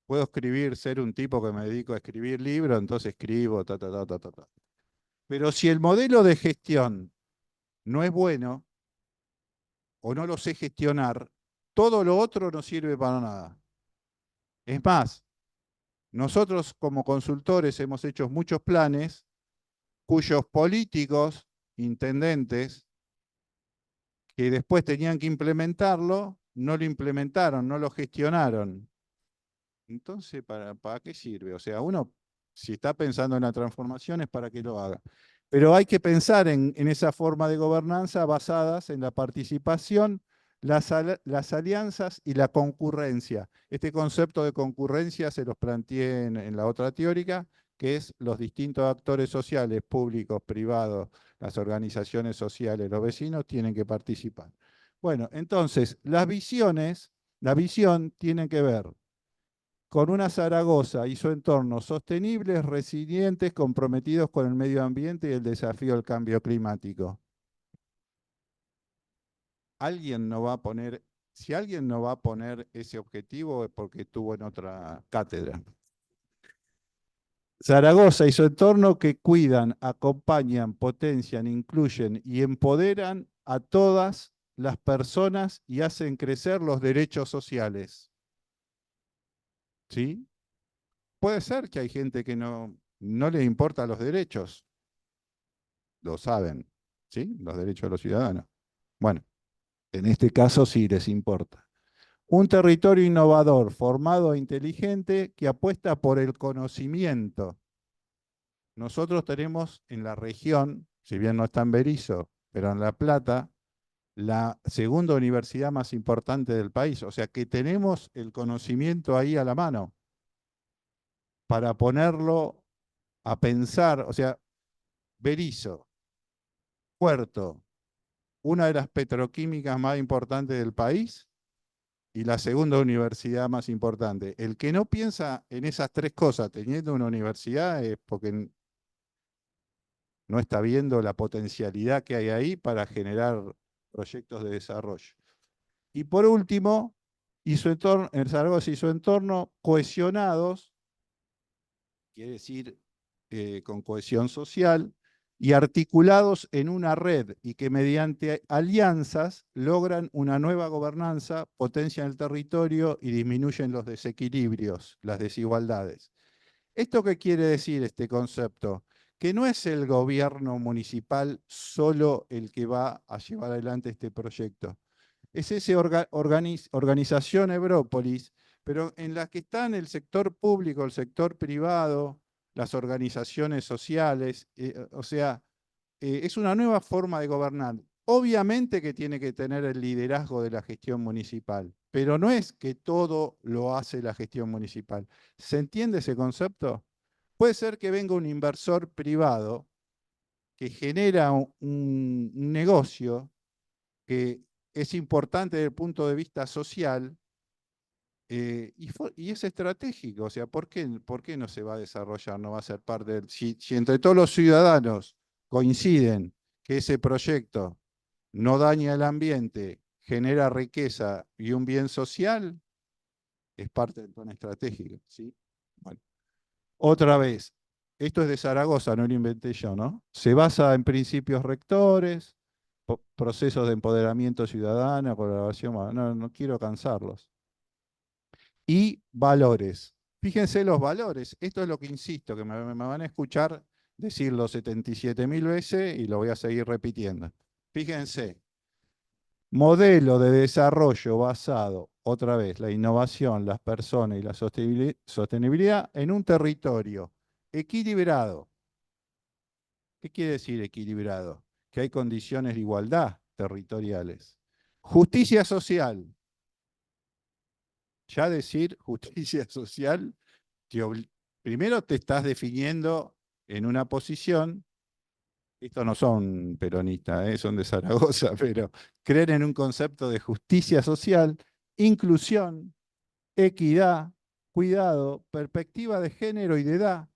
puedo escribir, ser un tipo que me dedico a escribir libros, entonces escribo, ta, ta, ta, ta, ta, ta. Pero si el modelo de gestión no es bueno o no lo sé gestionar, todo lo otro no sirve para nada. Es más, nosotros como consultores hemos hecho muchos planes cuyos políticos, intendentes, que después tenían que implementarlo, no lo implementaron, no lo gestionaron. Entonces, ¿para qué sirve? O sea, uno, si está pensando en la transformación, es para que lo haga. Pero hay que pensar en esa forma de gobernanza basadas en la participación, las alianzas y la concurrencia. Este concepto de concurrencia se los planteé en la otra teórica, que es los distintos actores sociales, públicos, privados, las organizaciones sociales, los vecinos tienen que participar. Bueno, entonces, la visión tiene que ver con una Zaragoza y su entorno sostenibles, resilientes, comprometidos con el medio ambiente y el desafío del cambio climático. Alguien no va a poner, si alguien no va a poner ese objetivo es porque estuvo en otra cátedra. Zaragoza y su entorno que cuidan, acompañan, potencian, incluyen y empoderan a todas las personas y hacen crecer los derechos sociales. ¿Sí? Puede ser que hay gente que no le importa los derechos, lo saben, ¿sí? Los derechos de los ciudadanos. Bueno, en este caso sí les importa. Un territorio innovador, formado e inteligente que apuesta por el conocimiento. Nosotros tenemos en la región, si bien no está en Berisso, pero en La Plata, la segunda universidad más importante del país. O sea que tenemos el conocimiento ahí a la mano para ponerlo a pensar. O sea, Berisso, Puerto, una de las petroquímicas más importantes del país, y la segunda universidad más importante. El que no piensa en esas tres cosas teniendo una universidad es porque no está viendo la potencialidad que hay ahí para generar proyectos de desarrollo. Y por último, en Zaragoza y su entorno cohesionados, quiere decir con cohesión social, y articulados en una red y que mediante alianzas logran una nueva gobernanza, potencian el territorio y disminuyen los desequilibrios, las desigualdades. ¿Esto qué quiere decir este concepto? Que no es el gobierno municipal solo el que va a llevar adelante este proyecto. Es esa organización Európolis, pero en la que están el sector público, el sector privado, las organizaciones sociales, o sea, es una nueva forma de gobernar. Obviamente que tiene que tener el liderazgo de la gestión municipal, pero no es que todo lo hace la gestión municipal. ¿Se entiende ese concepto? Puede ser que venga un inversor privado que genera un negocio que es importante desde el punto de vista social y es estratégico. O sea, por qué no se va a desarrollar, no va a ser parte del... Si entre todos los ciudadanos coinciden que ese proyecto no daña el ambiente, genera riqueza y un bien social, es parte del plan estratégico. ¿Sí? Bueno, otra vez, esto es de Zaragoza, no lo inventé yo, ¿no? Se basa en principios rectores, procesos de empoderamiento ciudadano, colaboración, no quiero cansarlos. Y valores. Fíjense los valores, esto es lo que insisto, que me van a escuchar decirlo 77.000 veces y lo voy a seguir repitiendo. Fíjense, modelo de desarrollo basado, otra vez, la innovación, las personas y la sostenibilidad en un territorio equilibrado. ¿Qué quiere decir equilibrado? Que hay condiciones de igualdad territoriales. Justicia social. Ya decir justicia social, primero te estás definiendo en una posición, estos no son peronistas, son de Zaragoza, pero creen en un concepto de justicia social, inclusión, equidad, cuidado, perspectiva de género y de edad,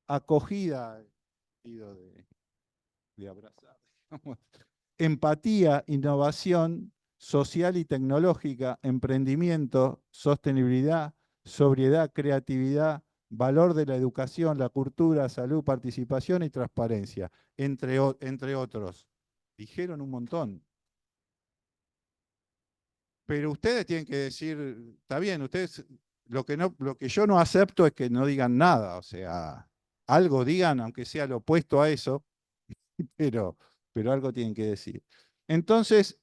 acogida, de abrazar, empatía, innovación social y tecnológica, emprendimiento, sostenibilidad, sobriedad, creatividad, valor de la educación, la cultura, salud, participación y transparencia, entre otros. Dijeron un montón. Pero ustedes tienen que decir, está bien, ustedes, lo que yo no acepto es que no digan nada, o sea, algo digan, aunque sea lo opuesto a eso, pero, pero algo tienen que decir. Entonces,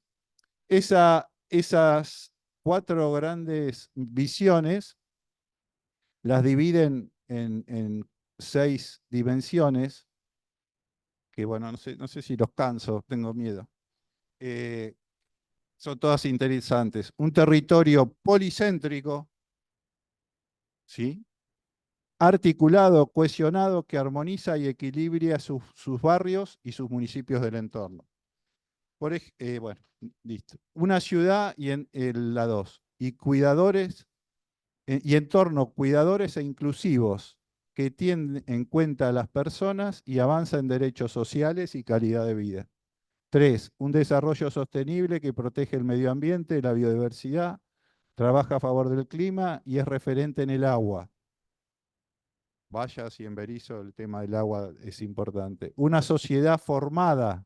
esas cuatro grandes visiones las dividen en seis dimensiones, que bueno, no sé si los canso, tengo miedo. Eh, Son todas interesantes. Un territorio policéntrico, ¿sí? Articulado, cohesionado, que armoniza y equilibra sus barrios y sus municipios del entorno. Bueno, listo. Una ciudad y la dos. Y cuidadores y entorno cuidadores e inclusivos que tienen en cuenta a las personas y avanza en derechos sociales y calidad de vida. 3. Un desarrollo sostenible que protege el medio ambiente, la biodiversidad, trabaja a favor del clima y es referente en el agua. Vaya si en Berisso el tema del agua es importante. Una sociedad formada,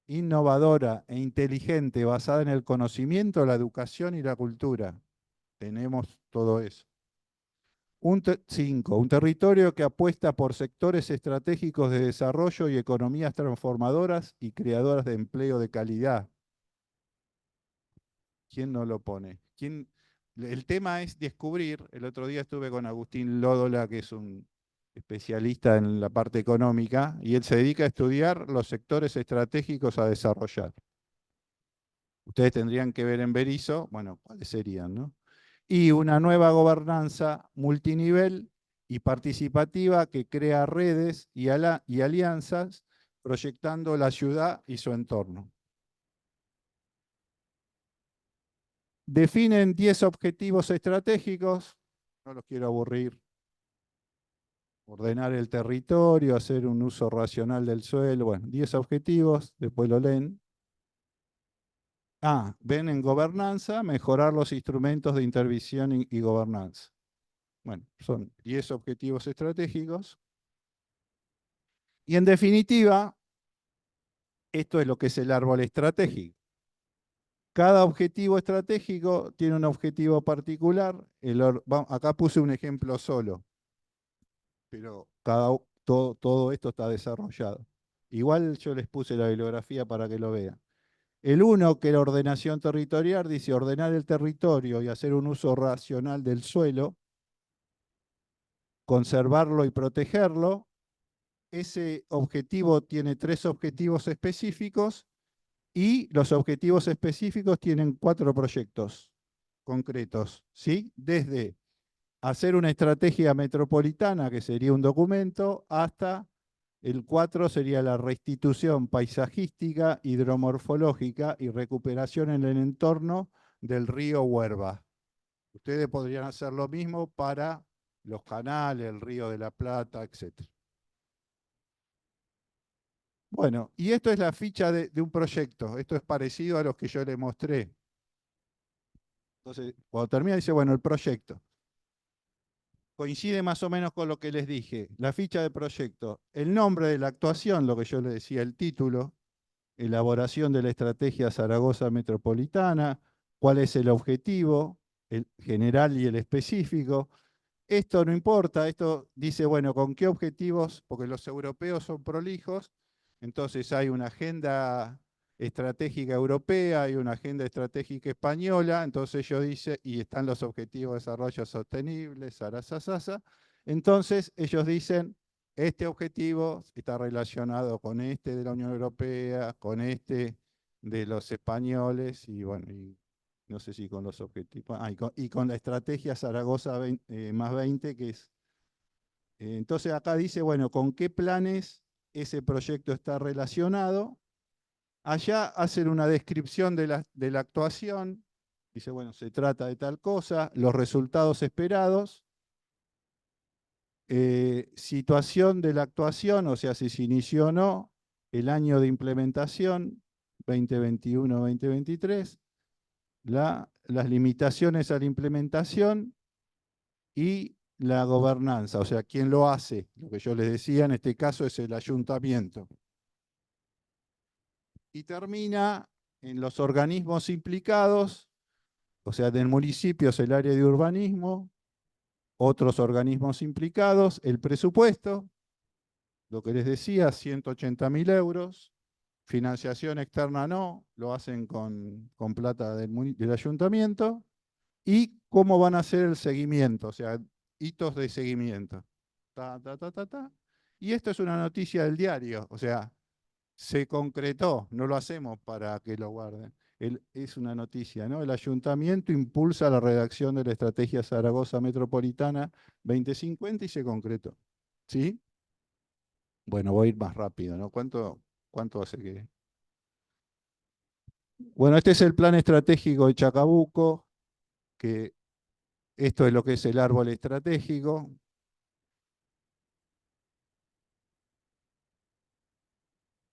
innovadora e inteligente basada en el conocimiento, la educación y la cultura. Tenemos todo eso. 5. Un territorio que apuesta por sectores estratégicos de desarrollo y economías transformadoras y creadoras de empleo de calidad. ¿Quién no lo pone? El tema es descubrir, el otro día estuve con Agustín Lódola, que es un especialista en la parte económica, y él se dedica a estudiar los sectores estratégicos a desarrollar. Ustedes tendrían que ver en Berisso, bueno, cuáles serían, ¿no? Y una nueva gobernanza multinivel y participativa que crea redes y alianzas proyectando la ciudad y su entorno. Definen 10 objetivos estratégicos, no los quiero aburrir. Ordenar el territorio, hacer un uso racional del suelo, bueno, 10 objetivos, después lo leen. Ven en gobernanza, mejorar los instrumentos de intervención y gobernanza. Bueno, son 10 objetivos estratégicos. Y en definitiva, esto es lo que es el árbol estratégico. Cada objetivo estratégico tiene un objetivo particular. Acá puse un ejemplo solo, pero todo esto está desarrollado. Igual yo les puse la bibliografía para que lo vean. El uno, que era ordenación territorial, dice ordenar el territorio y hacer un uso racional del suelo, conservarlo y protegerlo. Ese objetivo tiene 3 objetivos específicos y los objetivos específicos tienen 4 proyectos concretos, ¿sí? Desde hacer una estrategia metropolitana, que sería un documento, hasta el 4 sería la restitución paisajística, hidromorfológica y recuperación en el entorno del río Huerva. Ustedes podrían hacer lo mismo para los canales, el río de la Plata, etc. Bueno, y esto es la ficha de un proyecto. Esto es parecido a los que yo les mostré. Entonces, cuando termina dice, bueno, el proyecto. Coincide más o menos con lo que les dije. La ficha de proyecto, el nombre de la actuación, lo que yo les decía, el título, elaboración de la estrategia Zaragoza Metropolitana, cuál es el objetivo, el general y el específico. Esto no importa, esto dice, bueno, ¿con qué objetivos? Porque los europeos son prolijos, entonces hay una agenda estratégica europea, hay una agenda estratégica española, entonces ellos dicen, y están los objetivos de desarrollo sostenible, sarasasasa, entonces ellos dicen, este objetivo está relacionado con este de la Unión Europea, con este de los españoles, y bueno, y no sé si con los objetivos, y con la estrategia Zaragoza más 20, que es, entonces acá dice, bueno, con qué planes ese proyecto está relacionado. Allá hacen una descripción de la actuación, dice, bueno, se trata de tal cosa, los resultados esperados, situación de la actuación, o sea, si se inició o no, el año de implementación, 2021-2023, las limitaciones a la implementación y la gobernanza, o sea, quién lo hace. Lo que yo les decía, en este caso es el ayuntamiento. Y termina en los organismos implicados, o sea, del municipio es el área de urbanismo, otros organismos implicados, el presupuesto, lo que les decía, 180.000 euros, financiación externa no, lo hacen con plata del ayuntamiento, y cómo van a hacer el seguimiento, o sea, hitos de seguimiento. Ta, ta, ta, ta, ta. Y esto es una noticia del diario, o sea, se concretó, no lo hacemos para que lo guarden. Es una noticia, ¿no? El ayuntamiento impulsa la redacción de la Estrategia Zaragoza Metropolitana 2050 y se concretó. ¿Sí? Bueno, voy a ir más rápido, ¿no? ¿Cuánto hace que...? Bueno, este es el plan estratégico de Chacabuco, que esto es lo que es el árbol estratégico.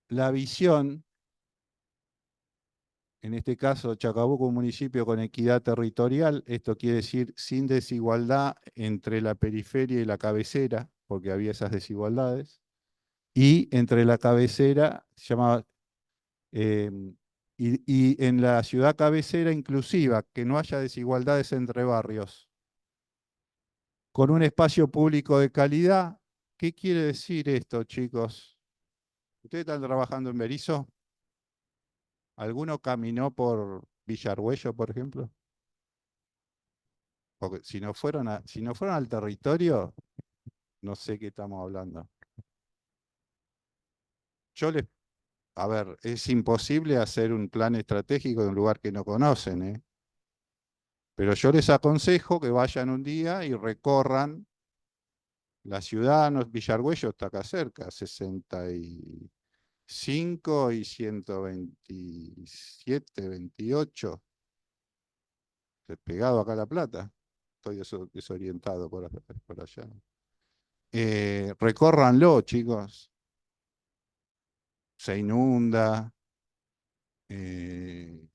La visión, en este caso Chacabuco, un municipio con equidad territorial, esto quiere decir sin desigualdad entre la periferia y la cabecera, porque había esas desigualdades, y entre la cabecera, se llamaba, eh, y en la ciudad cabecera inclusiva, que no haya desigualdades entre barrios, con un espacio público de calidad. ¿Qué quiere decir esto, chicos? ¿Ustedes están trabajando en Berisso? ¿Alguno caminó por Villargüello, por ejemplo? Porque si no fueron al territorio, no sé qué estamos hablando. Yo les, a ver, es imposible hacer un plan estratégico de un lugar que no conocen, ¿eh? Pero yo les aconsejo que vayan un día y recorran la ciudad. Villargüello está acá cerca, 65 y 127, 28. pegado acá a La Plata. Estoy desorientado por allá. Recórranlo, chicos. Se inunda, eh,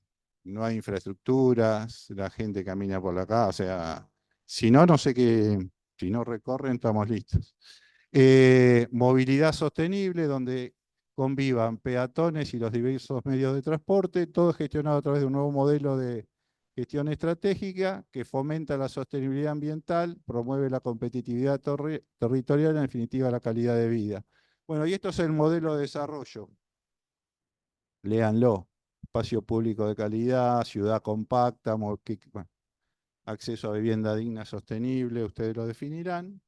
no hay infraestructuras, la gente camina por la calle, o sea, si no, no sé qué, si no recorren, estamos listos. Movilidad sostenible, donde convivan peatones y los diversos medios de transporte, todo gestionado a través de un nuevo modelo de gestión estratégica que fomenta la sostenibilidad ambiental, promueve la competitividad territorial y en definitiva la calidad de vida. Bueno, y esto es el modelo de desarrollo. Léanlo. Espacio público de calidad, ciudad compacta, bueno, acceso a vivienda digna, sostenible, ustedes lo definirán.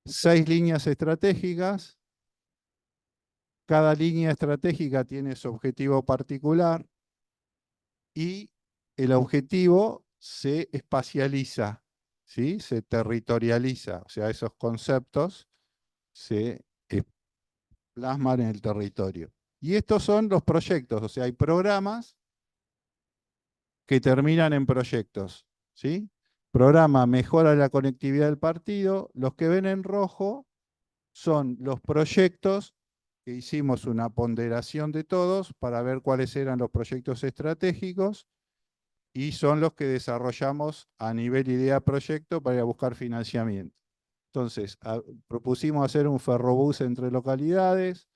6 líneas estratégicas. Cada línea estratégica tiene su objetivo particular y el objetivo se espacializa, ¿sí? Se territorializa, o sea, esos conceptos se plasman en el territorio. Y estos son los proyectos, o sea, hay programas que terminan en proyectos, ¿sí? Programa mejora la conectividad del partido. Los que ven en rojo son los proyectos que hicimos una ponderación de todos para ver cuáles eran los proyectos estratégicos y son los que desarrollamos a nivel idea proyecto para ir a buscar financiamiento. Entonces, propusimos hacer un ferrobús entre localidades,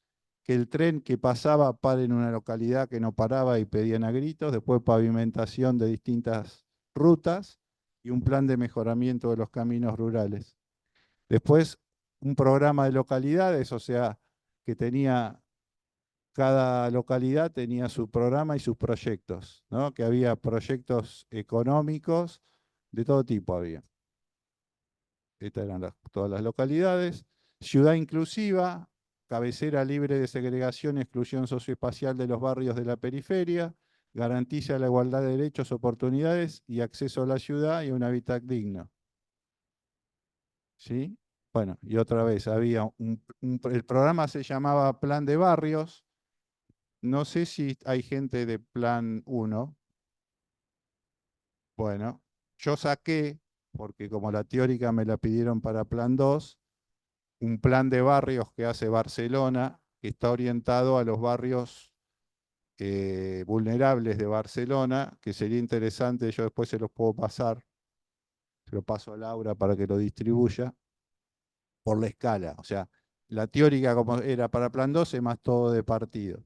que el tren que pasaba pare en una localidad que no paraba y pedían a gritos, después pavimentación de distintas rutas y un plan de mejoramiento de los caminos rurales. Después, un programa de localidades, o sea, que tenía, cada localidad tenía su programa y sus proyectos, ¿no? Que había proyectos económicos, de todo tipo había. Estas eran todas las localidades. Ciudad inclusiva, cabecera libre de segregación y exclusión socioespacial de los barrios de la periferia, garantiza la igualdad de derechos, oportunidades y acceso a la ciudad y a un hábitat digno. ¿Sí? Bueno, y otra vez, había el programa se llamaba Plan de Barrios. No sé si hay gente de Plan 1. Bueno, yo saqué, porque como la teórica me la pidieron para Plan 2, un plan de barrios que hace Barcelona, que está orientado a los barrios vulnerables de Barcelona, que sería interesante, yo después se los puedo pasar, se lo paso a Laura para que lo distribuya, por la escala. O sea, la teórica como era para Plan 12 más todo de partido.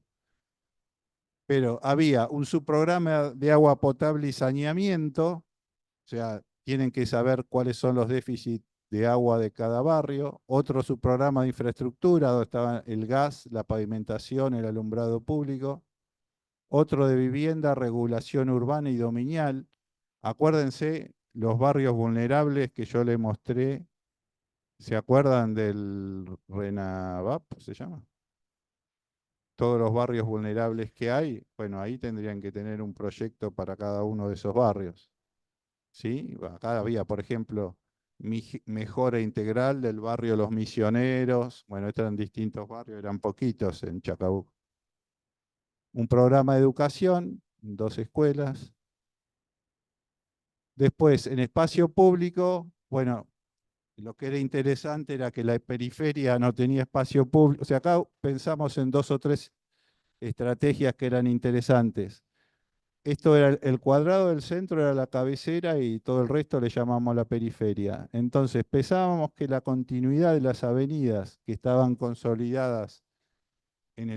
Pero había un subprograma de agua potable y saneamiento, o sea, tienen que saber cuáles son los déficits de agua de cada barrio. Otro subprograma de infraestructura, donde estaban el gas, la pavimentación, el alumbrado público. Otro de vivienda, regulación urbana y dominial. Acuérdense, los barrios vulnerables que yo les mostré, ¿se acuerdan del RENAVAP, se llama? Todos los barrios vulnerables que hay, bueno, ahí tendrían que tener un proyecto para cada uno de esos barrios. ¿Sí? Acá había, por ejemplo, mejora integral del barrio Los Misioneros. Bueno, estos eran distintos barrios, eran poquitos en Chacabuco. Un programa de educación, 2 escuelas. Después, en espacio público, bueno, lo que era interesante era que la periferia no tenía espacio público. O sea, acá pensamos en 2 o 3 estrategias que eran interesantes. Esto era el cuadrado del centro, era la cabecera y todo el resto le llamamos la periferia. Entonces pensábamos que la continuidad de las avenidas que estaban consolidadas en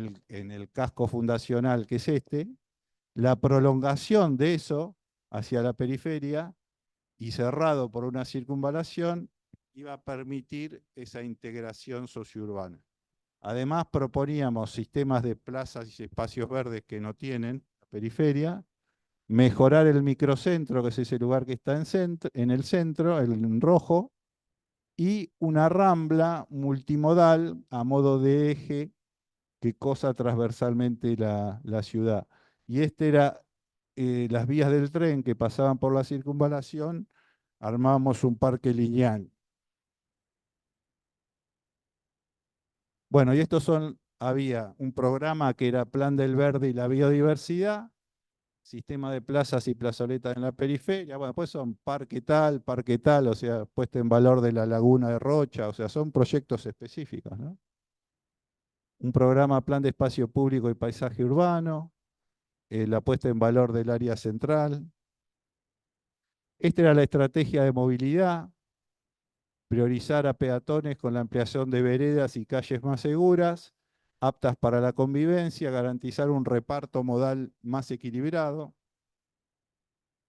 el casco fundacional, que es este, la prolongación de eso hacia la periferia y cerrado por una circunvalación, iba a permitir esa integración sociourbana. Además proponíamos sistemas de plazas y espacios verdes que no tienen la periferia, mejorar el microcentro, que es ese lugar que está en el centro, en rojo, y una rambla multimodal a modo de eje que cosa transversalmente la ciudad. Y este era las vías del tren que pasaban por la circunvalación, armábamos un parque lineal. Bueno, y estos son, había un programa que era Plan del Verde y la Biodiversidad, sistema de plazas y plazoletas en la periferia. Bueno, pues son parque tal, o sea, puesta en valor de la laguna de Rocha, o sea, son proyectos específicos, ¿no? Un programa plan de espacio público y paisaje urbano, la puesta en valor del área central. Esta era la estrategia de movilidad, priorizar a peatones con la ampliación de veredas y calles más seguras, aptas para la convivencia, garantizar un reparto modal más equilibrado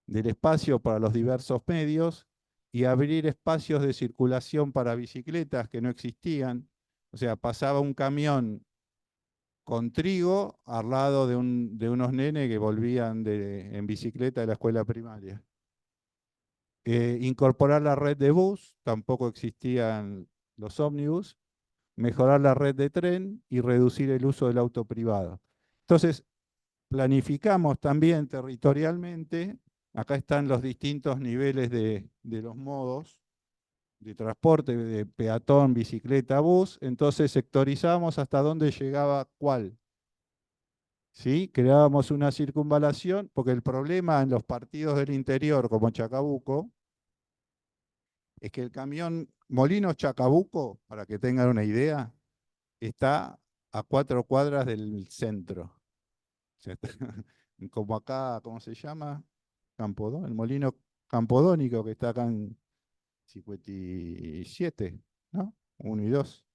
del espacio para los diversos medios y abrir espacios de circulación para bicicletas que no existían. O sea, pasaba un camión con trigo al lado de unos nenes que volvían en bicicleta de la escuela primaria. Incorporar la red de bus, tampoco existían los ómnibus, mejorar la red de tren y reducir el uso del auto privado. Entonces, planificamos también territorialmente, acá están los distintos niveles de los modos de transporte, de peatón, bicicleta, bus, entonces sectorizamos hasta dónde llegaba cuál. ¿Sí? Creábamos una circunvalación, porque el problema en los partidos del interior, como Chacabuco, es que el camión Molinos Chacabuco, para que tengan una idea, está a 4 cuadras del centro. O sea, como acá, ¿cómo se llama? Campodón, el molino campodónico que está acá en 57, ¿no? 1 y 2.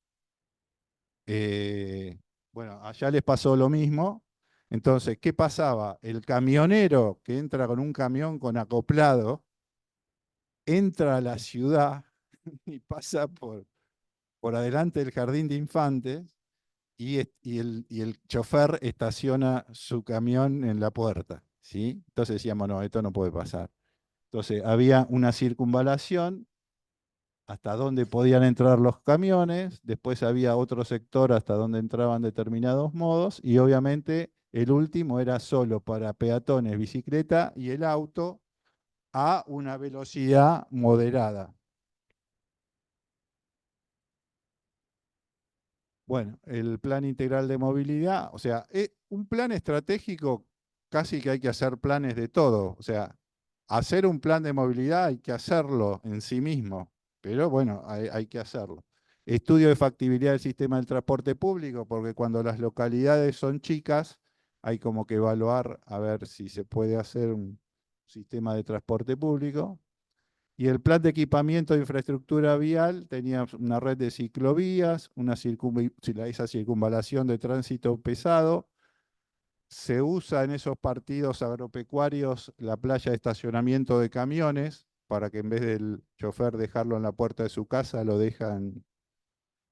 Bueno, allá les pasó lo mismo. Entonces, ¿qué pasaba? El camionero que entra con un camión con acoplado, entra a la ciudad y pasa por adelante del jardín de infantes y el chofer estaciona su camión en la puerta, ¿sí? Entonces decíamos, no, esto no puede pasar. Entonces había una circunvalación hasta donde podían entrar los camiones, después había otro sector hasta donde entraban determinados modos y obviamente el último era solo para peatones, bicicleta y el auto a una velocidad moderada. Bueno, el plan integral de movilidad, o sea, un plan estratégico casi que hay que hacer planes de todo. O sea, hacer un plan de movilidad hay que hacerlo en sí mismo, pero bueno, hay que hacerlo. Estudio de factibilidad del sistema del transporte público, porque cuando las localidades son chicas, hay como que evaluar a ver si se puede hacer un sistema de transporte público. Y el plan de equipamiento de infraestructura vial tenía una red de ciclovías, esa circunvalación de tránsito pesado. Se usa en esos partidos agropecuarios la playa de estacionamiento de camiones para que en vez del chofer dejarlo en la puerta de su casa, lo dejan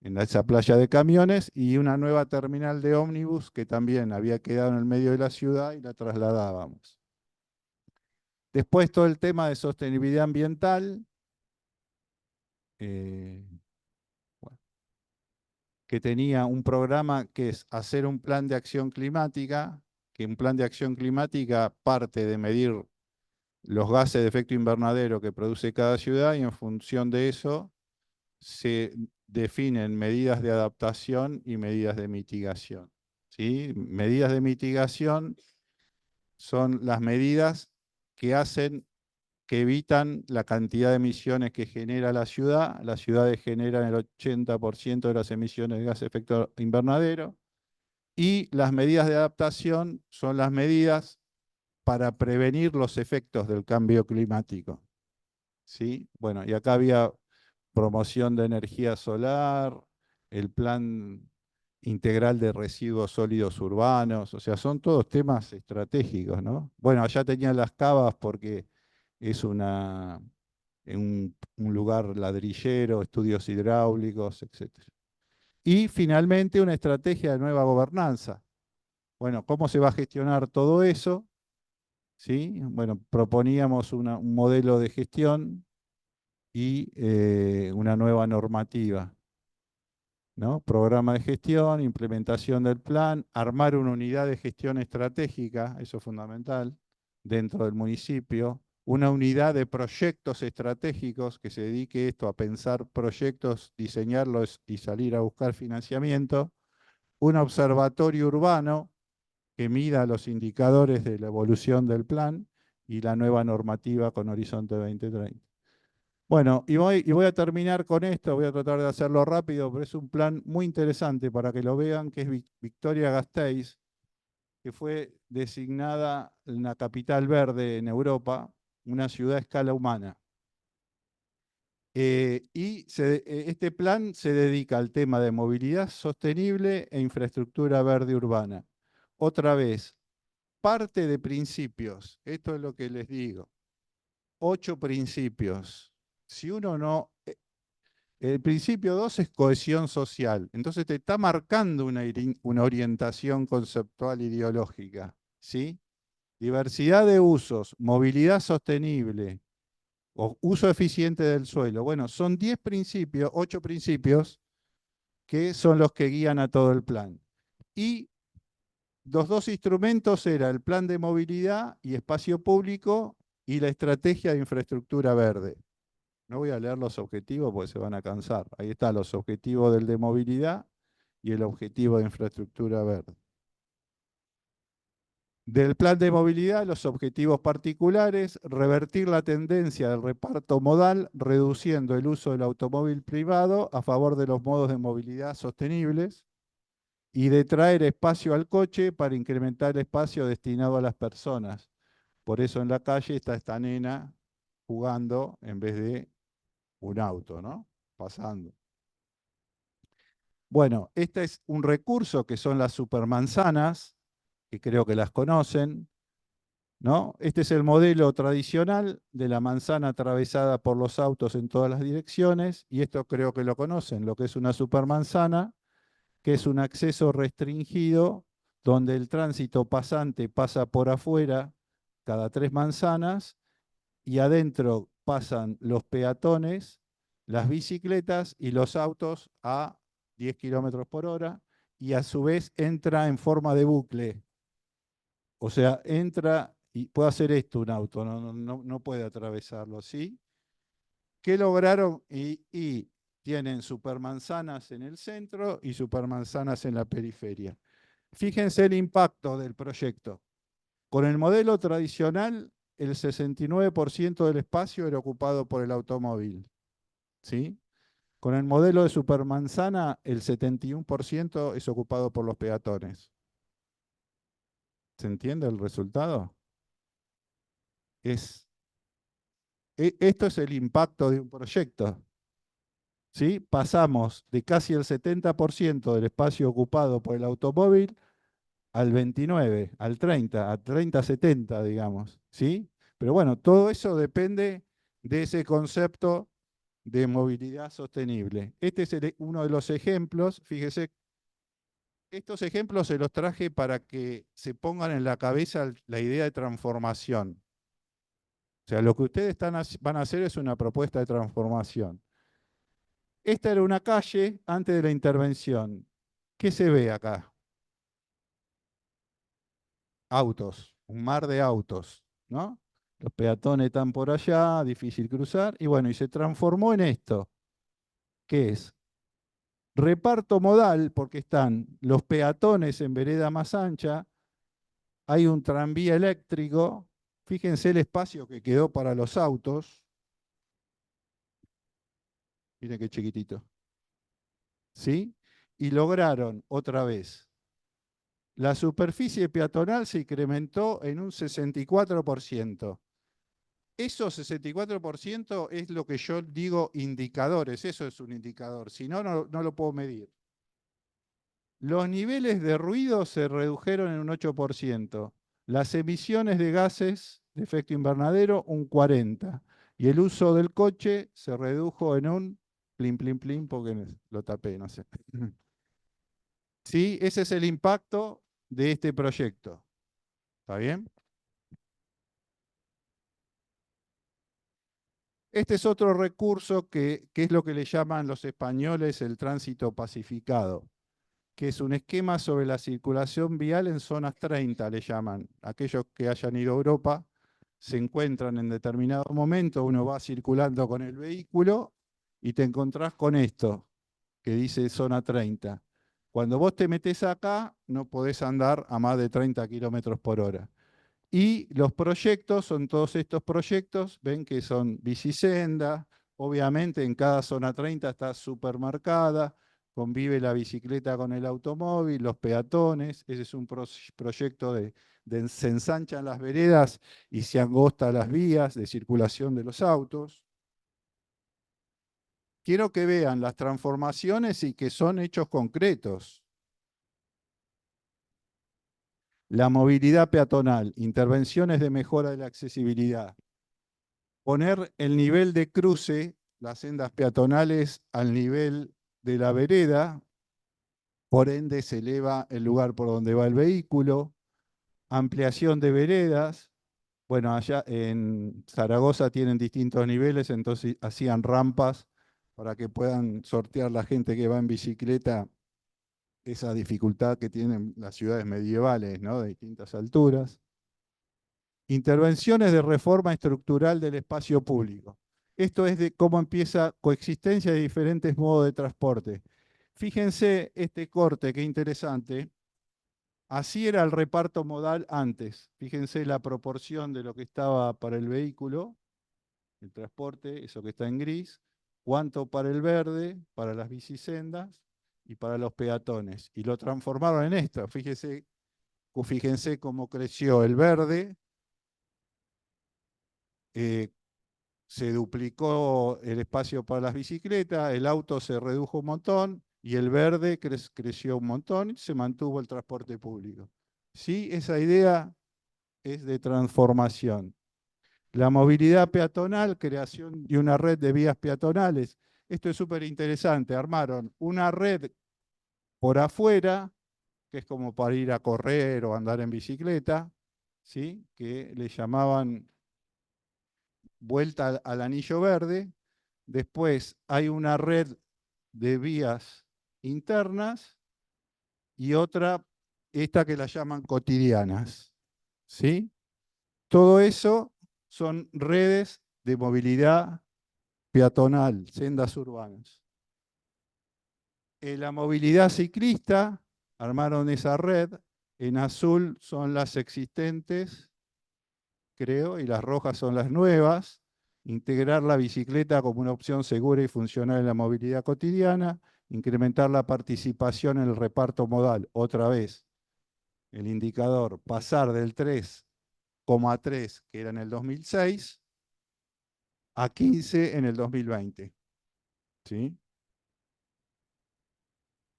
en esa playa de camiones y una nueva terminal de ómnibus que también había quedado en el medio de la ciudad y la trasladábamos. Después todo el tema de sostenibilidad ambiental. eh, que tenía un programa que es hacer un plan de acción climática, que un plan de acción climática parte de medir los gases de efecto invernadero que produce cada ciudad y en función de eso se definen medidas de adaptación y medidas de mitigación. ¿Sí? Medidas de mitigación son las medidas que hacen que evitan la cantidad de emisiones que genera la ciudad. Las ciudades generan el 80% de las emisiones de gas de efecto invernadero. Y las medidas de adaptación son las medidas para prevenir los efectos del cambio climático. ¿Sí? Bueno, y acá había promoción de energía solar, el plan integral de residuos sólidos urbanos, o sea, son todos temas estratégicos, ¿no? Bueno, allá tenían las cavas porque es un lugar ladrillero, estudios hidráulicos, etc. Y finalmente una estrategia de nueva gobernanza. Bueno, ¿cómo se va a gestionar todo eso? ¿Sí? Bueno, proponíamos un modelo de gestión y una nueva normativa, ¿no? Programa de gestión, implementación del plan, armar una unidad de gestión estratégica, eso es fundamental, dentro del municipio, una unidad de proyectos estratégicos que se dedique esto a pensar proyectos, diseñarlos y salir a buscar financiamiento, un observatorio urbano que mida los indicadores de la evolución del plan y la nueva normativa con Horizonte 2030. Bueno, y voy a terminar con esto, voy a tratar de hacerlo rápido, pero es un plan muy interesante para que lo vean, que es Victoria Gasteiz, que fue designada una capital verde en Europa, una ciudad a escala humana. Este plan se dedica al tema de movilidad sostenible e infraestructura verde urbana. Otra vez, parte de principios, esto es lo que les digo, 8 principios. Si uno no, el principio 2 es cohesión social, entonces te está marcando una orientación conceptual ideológica, ¿sí? Diversidad de usos, movilidad sostenible, o uso eficiente del suelo. Bueno, son 10 principios, 8 principios que son los que guían a todo el plan. Y los dos instrumentos eran el plan de movilidad y espacio público y la estrategia de infraestructura verde. No voy a leer los objetivos porque se van a cansar. Ahí están los objetivos del de movilidad y el objetivo de infraestructura verde. Del plan de movilidad, los objetivos particulares, revertir la tendencia del reparto modal, reduciendo el uso del automóvil privado a favor de los modos de movilidad sostenibles y de traer espacio al coche para incrementar el espacio destinado a las personas. Por eso en la calle está esta nena jugando en vez de un auto, ¿no? Pasando. Bueno, este es un recurso que son las supermanzanas, que creo que las conocen, ¿no? Este es el modelo tradicional de la manzana atravesada por los autos en todas las direcciones, y esto creo que lo conocen, lo que es una supermanzana, que es un acceso restringido donde el tránsito pasante pasa por afuera cada 3 manzanas y adentro pasan los peatones, las bicicletas y los autos a 10 kilómetros por hora, y a su vez entra en forma de bucle. O sea, entra y puede hacer esto un auto, no puede atravesarlo, ¿sí? ¿Qué lograron? Y tienen supermanzanas en el centro y supermanzanas en la periferia. Fíjense el impacto del proyecto. Con el modelo tradicional, el 69% del espacio era ocupado por el automóvil, ¿sí? Con el modelo de supermanzana, el 71% es ocupado por los peatones. ¿Se entiende el resultado? Es Esto es el impacto de un proyecto, ¿sí? Pasamos de casi el 70% del espacio ocupado por el automóvil al 29, al 30, a 30-70, digamos, ¿sí? Pero bueno, todo eso depende de ese concepto de movilidad sostenible. Este es uno de los ejemplos, fíjese, estos ejemplos se los traje para que se pongan en la cabeza la idea de transformación. O sea, lo que ustedes van a hacer es una propuesta de transformación. Esta era una calle antes de la intervención. ¿Qué se ve acá? Autos, un mar de autos, ¿no? Los peatones están por allá, difícil cruzar, y bueno, y se transformó en esto, que es reparto modal, porque están los peatones en vereda más ancha, hay un tranvía eléctrico, fíjense el espacio que quedó para los autos, miren qué chiquitito, ¿sí? Y lograron otra vez la superficie peatonal se incrementó en un 64%. Esos 64% es lo que yo digo indicadores, eso es un indicador, si no, no lo puedo medir. Los niveles de ruido se redujeron en un 8%, las emisiones de gases de efecto invernadero un 40%, y el uso del coche se redujo en un plin, plin, plin, porque lo tapé, no sé. Sí, ese es el impacto de este proyecto. ¿Está bien? Este es otro recurso que es lo que le llaman los españoles el tránsito pacificado, que es un esquema sobre la circulación vial en zonas 30, le llaman. Aquellos que hayan ido a Europa se encuentran en determinado momento, uno va circulando con el vehículo y te encontrás con esto, que dice zona 30. Cuando vos te metés acá, no podés andar a más de 30 kilómetros por hora. Y los proyectos son todos estos proyectos, ven que son bicisendas, obviamente en cada zona 30 está supermarcada, convive la bicicleta con el automóvil, los peatones, ese es un proyecto de se ensanchan las veredas y se angostan las vías de circulación de los autos. Quiero que vean las transformaciones y que son hechos concretos. La movilidad peatonal, intervenciones de mejora de la accesibilidad. Poner el nivel de cruce, las sendas peatonales, al nivel de la vereda, por ende se eleva el lugar por donde va el vehículo. Ampliación de veredas. Bueno, allá en Zaragoza tienen distintos niveles, entonces hacían rampas para que puedan sortear la gente que va en bicicleta esa dificultad que tienen las ciudades medievales, ¿no? De distintas alturas. Intervenciones de reforma estructural del espacio público. Esto es de cómo empieza coexistencia de diferentes modos de transporte. Fíjense este corte, qué interesante. Así era el reparto modal antes. Fíjense la proporción de lo que estaba para el vehículo, el transporte, eso que está en gris, cuánto para el verde, para las bicisendas y para los peatones. Y lo transformaron en esto. Fíjense cómo creció el verde, eh, se duplicó el espacio para las bicicletas, el auto se redujo un montón y el verde creció un montón y se mantuvo el transporte público. Sí, esa idea es de transformación. La movilidad peatonal, creación de una red de vías peatonales. Esto es súper interesante. Armaron una red por afuera, que es como para ir a correr o andar en bicicleta, ¿sí? Que le llamaban vuelta al anillo verde. Después hay una red de vías internas y otra, esta que la llaman cotidianas. ¿Sí? Todo eso son redes de movilidad peatonal, sendas urbanas. En la movilidad ciclista armaron esa red. En azul son las existentes, creo, y las rojas son las nuevas. Integrar la bicicleta como una opción segura y funcional en la movilidad cotidiana. Incrementar la participación en el reparto modal. Otra vez, el indicador, pasar del 3,3 que era en el 2006 a 15 en el 2020. ¿Sí?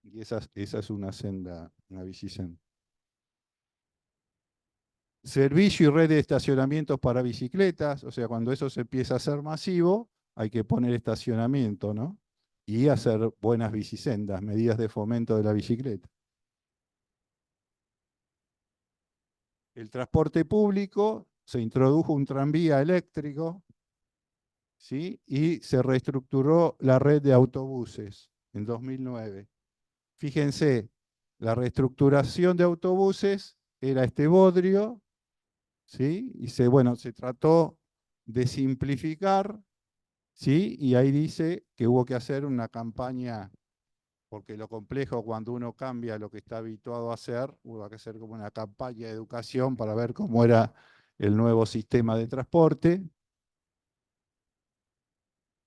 Y esa es una senda, una bicisenda. Servicio y red de estacionamientos para bicicletas, o sea, cuando eso se empieza a hacer masivo, hay que poner estacionamiento, ¿no? Y hacer buenas bicisendas, medidas de fomento de la bicicleta. El transporte público, se introdujo un tranvía eléctrico, ¿sí? Y se reestructuró la red de autobuses en 2009. Fíjense, la reestructuración de autobuses era este bodrio, ¿sí? Y bueno, se trató de simplificar, ¿sí? Y ahí dice que hubo que hacer una campaña, porque lo complejo cuando uno cambia lo que está habituado a hacer, hubo que hacer como una campaña de educación para ver cómo era el nuevo sistema de transporte.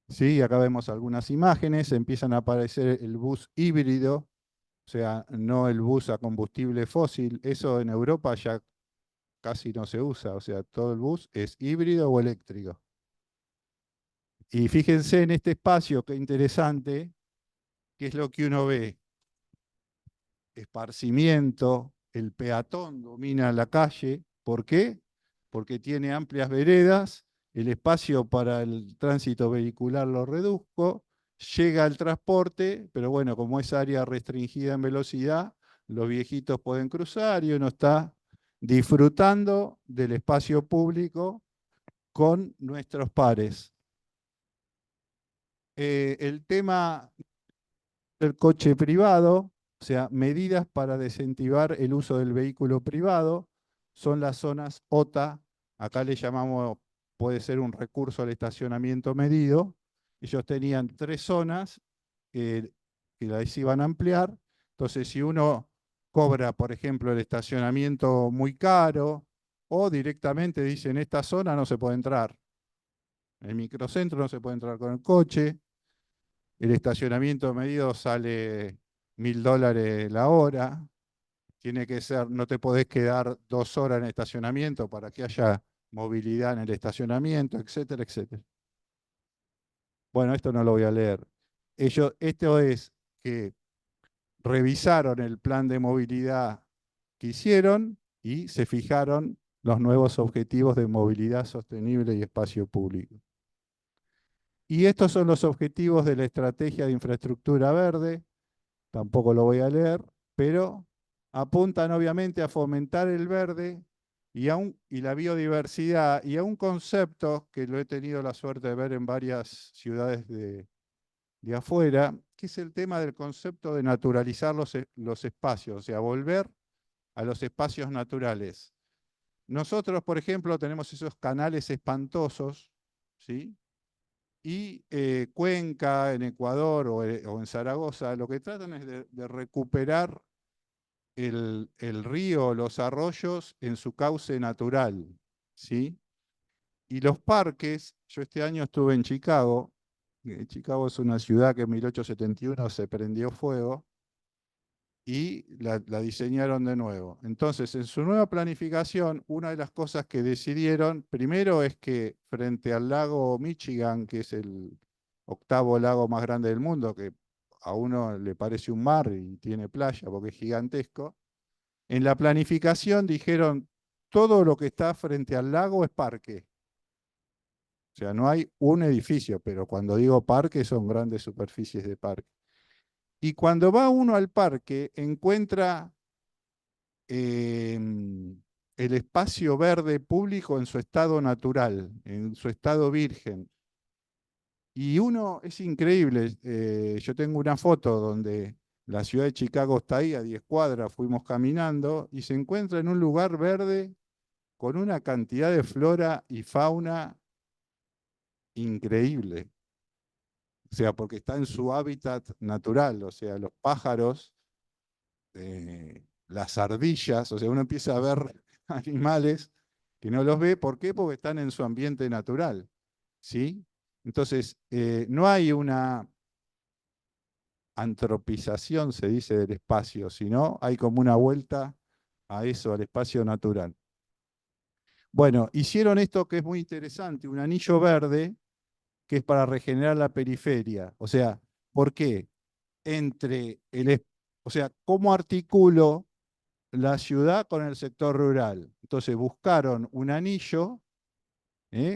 Sí, acá vemos algunas imágenes, empiezan a aparecer el bus híbrido, o sea, no el bus a combustible fósil. Eso en Europa ya casi no se usa, o sea, todo el bus es híbrido o eléctrico. Y fíjense en este espacio, qué interesante, qué es lo que uno ve. Esparcimiento, el peatón domina la calle. ¿Por qué? Porque tiene amplias veredas, el espacio para el tránsito vehicular lo reduzco, llega el transporte, pero bueno, como es área restringida en velocidad, los viejitos pueden cruzar y uno está disfrutando del espacio público con nuestros pares. El tema del coche privado, o sea, medidas para desincentivar el uso del vehículo privado, son las zonas OTA, acá le llamamos, puede ser un recurso al estacionamiento medido. Ellos tenían 3 zonas que las iban a ampliar Entonces, si uno cobra, por ejemplo, el estacionamiento muy caro, o directamente dice en esta zona no se puede entrar, en el microcentro no se puede entrar con el coche, el estacionamiento medido sale $1000 la hora, tiene que ser, no te podés quedar 2 horas en el estacionamiento para que haya movilidad en el estacionamiento, etcétera, etcétera. Bueno, esto no lo voy a leer. Esto es que revisaron el plan de movilidad que hicieron y se fijaron los nuevos objetivos de movilidad sostenible y espacio público. Y estos son los objetivos de la estrategia de infraestructura verde, tampoco lo voy a leer, pero apuntan obviamente a fomentar el verde y la biodiversidad y a un concepto que lo he tenido la suerte de ver en varias ciudades de afuera, que es el tema del concepto de naturalizar los espacios, o sea, volver a los espacios naturales. Nosotros, por ejemplo, tenemos esos canales espantosos, ¿sí? Y Cuenca, en Ecuador o en Zaragoza, lo que tratan es de recuperar el río, los arroyos en su cauce natural, ¿sí? Y los parques, yo este año estuve en Chicago. Chicago es una ciudad que en 1871 se prendió fuego y la diseñaron de nuevo. Entonces, en su nueva planificación, una de las cosas que decidieron, primero es que frente al lago Michigan, que es el octavo lago más grande del mundo, que a uno le parece un mar y tiene playa porque es gigantesco, en la planificación dijeron, todo lo que está frente al lago es parque. O sea, no hay un edificio, pero cuando digo parque son grandes superficies de parque. Y cuando va uno al parque, encuentra el espacio verde público en su estado natural, en su estado virgen. Y uno, es increíble, yo tengo una foto donde la ciudad de Chicago está ahí, a 10 cuadras, fuimos caminando, y se encuentra en un lugar verde con una cantidad de flora y fauna increíble. O sea, porque está en su hábitat natural, o sea, los pájaros, las ardillas, o sea, uno empieza a ver animales que no los ve, ¿por qué? Porque están en su ambiente natural, ¿sí? Entonces, no hay una antropización, se dice, del espacio, sino hay como una vuelta a eso, al espacio natural. Bueno, hicieron esto que es muy interesante, un anillo verde, que es para regenerar la periferia. O sea, ¿por qué? O sea, ¿cómo articulo la ciudad con el sector rural? Entonces buscaron un anillo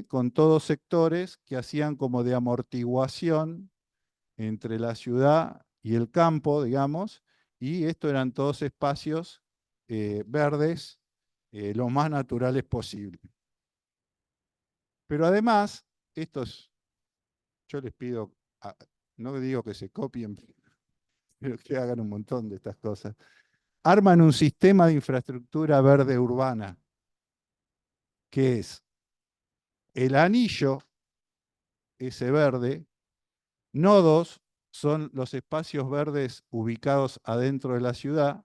con todos sectores que hacían como de amortiguación entre la ciudad y el campo, digamos, y esto eran todos espacios verdes, lo más naturales posible. Pero además, yo les pido, no digo que se copien, pero que hagan un montón de estas cosas. Arman un sistema de infraestructura verde urbana, que es el anillo, ese verde, nodos son los espacios verdes ubicados adentro de la ciudad,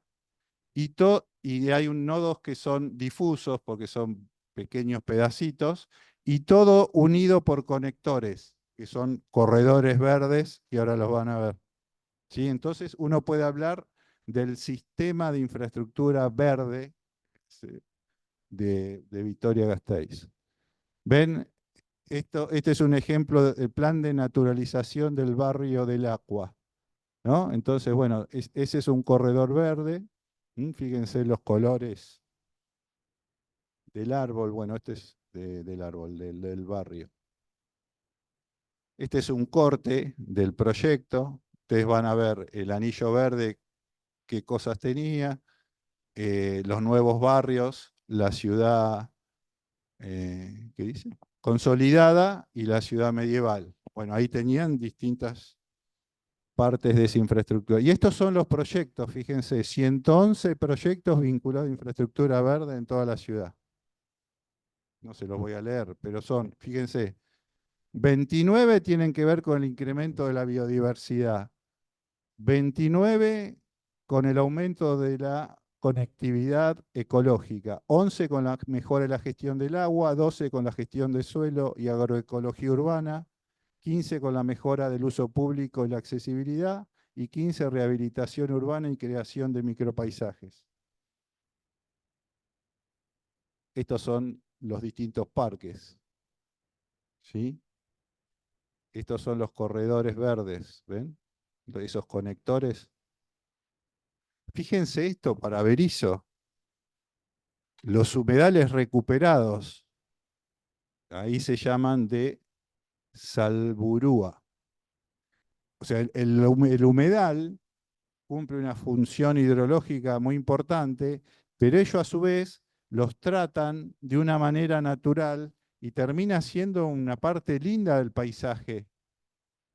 y hay nodos que son difusos porque son pequeños pedacitos, y todo unido por conectores, que son corredores verdes, que ahora los van a ver. ¿Sí? Entonces uno puede hablar del sistema de infraestructura verde de Vitoria-Gasteiz. ¿Ven? Este es un ejemplo del plan de naturalización del barrio del Aqua, ¿no? Entonces, bueno, ese es un corredor verde. Fíjense los colores del árbol. Bueno, este es del árbol, del barrio. Este es un corte del proyecto. Ustedes van a ver el anillo verde, qué cosas tenía, los nuevos barrios, la ciudad, ¿qué dice? Consolidada y la ciudad medieval. Bueno, ahí tenían distintas partes de esa infraestructura. Y estos son los proyectos, fíjense, 111 proyectos vinculados a infraestructura verde en toda la ciudad. No se los voy a leer, pero son, fíjense, 29 tienen que ver con el incremento de la biodiversidad, 29 con el aumento de la conectividad ecológica, 11 con la mejora de la gestión del agua, 12 con la gestión del suelo y agroecología urbana, 15 con la mejora del uso público y la accesibilidad, y 15 rehabilitación urbana y creación de micropaisajes. Estos son los distintos parques, ¿sí? Estos son los corredores verdes, ¿ven? Esos conectores. Fíjense esto para Berisso, los humedales recuperados, ahí se llaman de salburúa. O sea, el humedal cumple una función hidrológica muy importante, pero ellos a su vez los tratan de una manera natural y termina siendo una parte linda del paisaje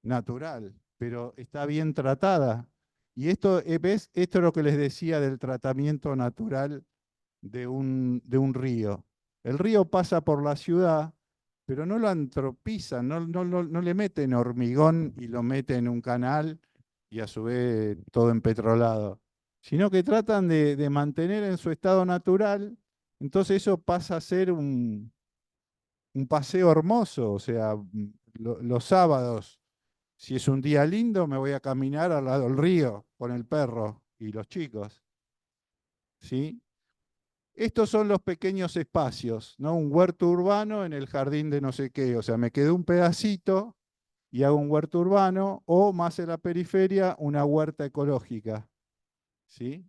natural, pero está bien tratada. Y esto, ¿ves? Esto es lo que les decía del tratamiento natural de un río. El río pasa por la ciudad, pero no lo antropizan, no le meten hormigón y lo meten en un canal y a su vez todo empetrolado, sino que tratan de mantener en su estado natural, entonces eso pasa a ser un paseo hermoso, o sea, los sábados, si es un día lindo, me voy a caminar al lado del río con el perro y los chicos, ¿sí? Estos son los pequeños espacios, ¿no? Un huerto urbano en el jardín de no sé qué. O sea, me quedé un pedacito y hago un huerto urbano, o más en la periferia, una huerta ecológica, ¿sí?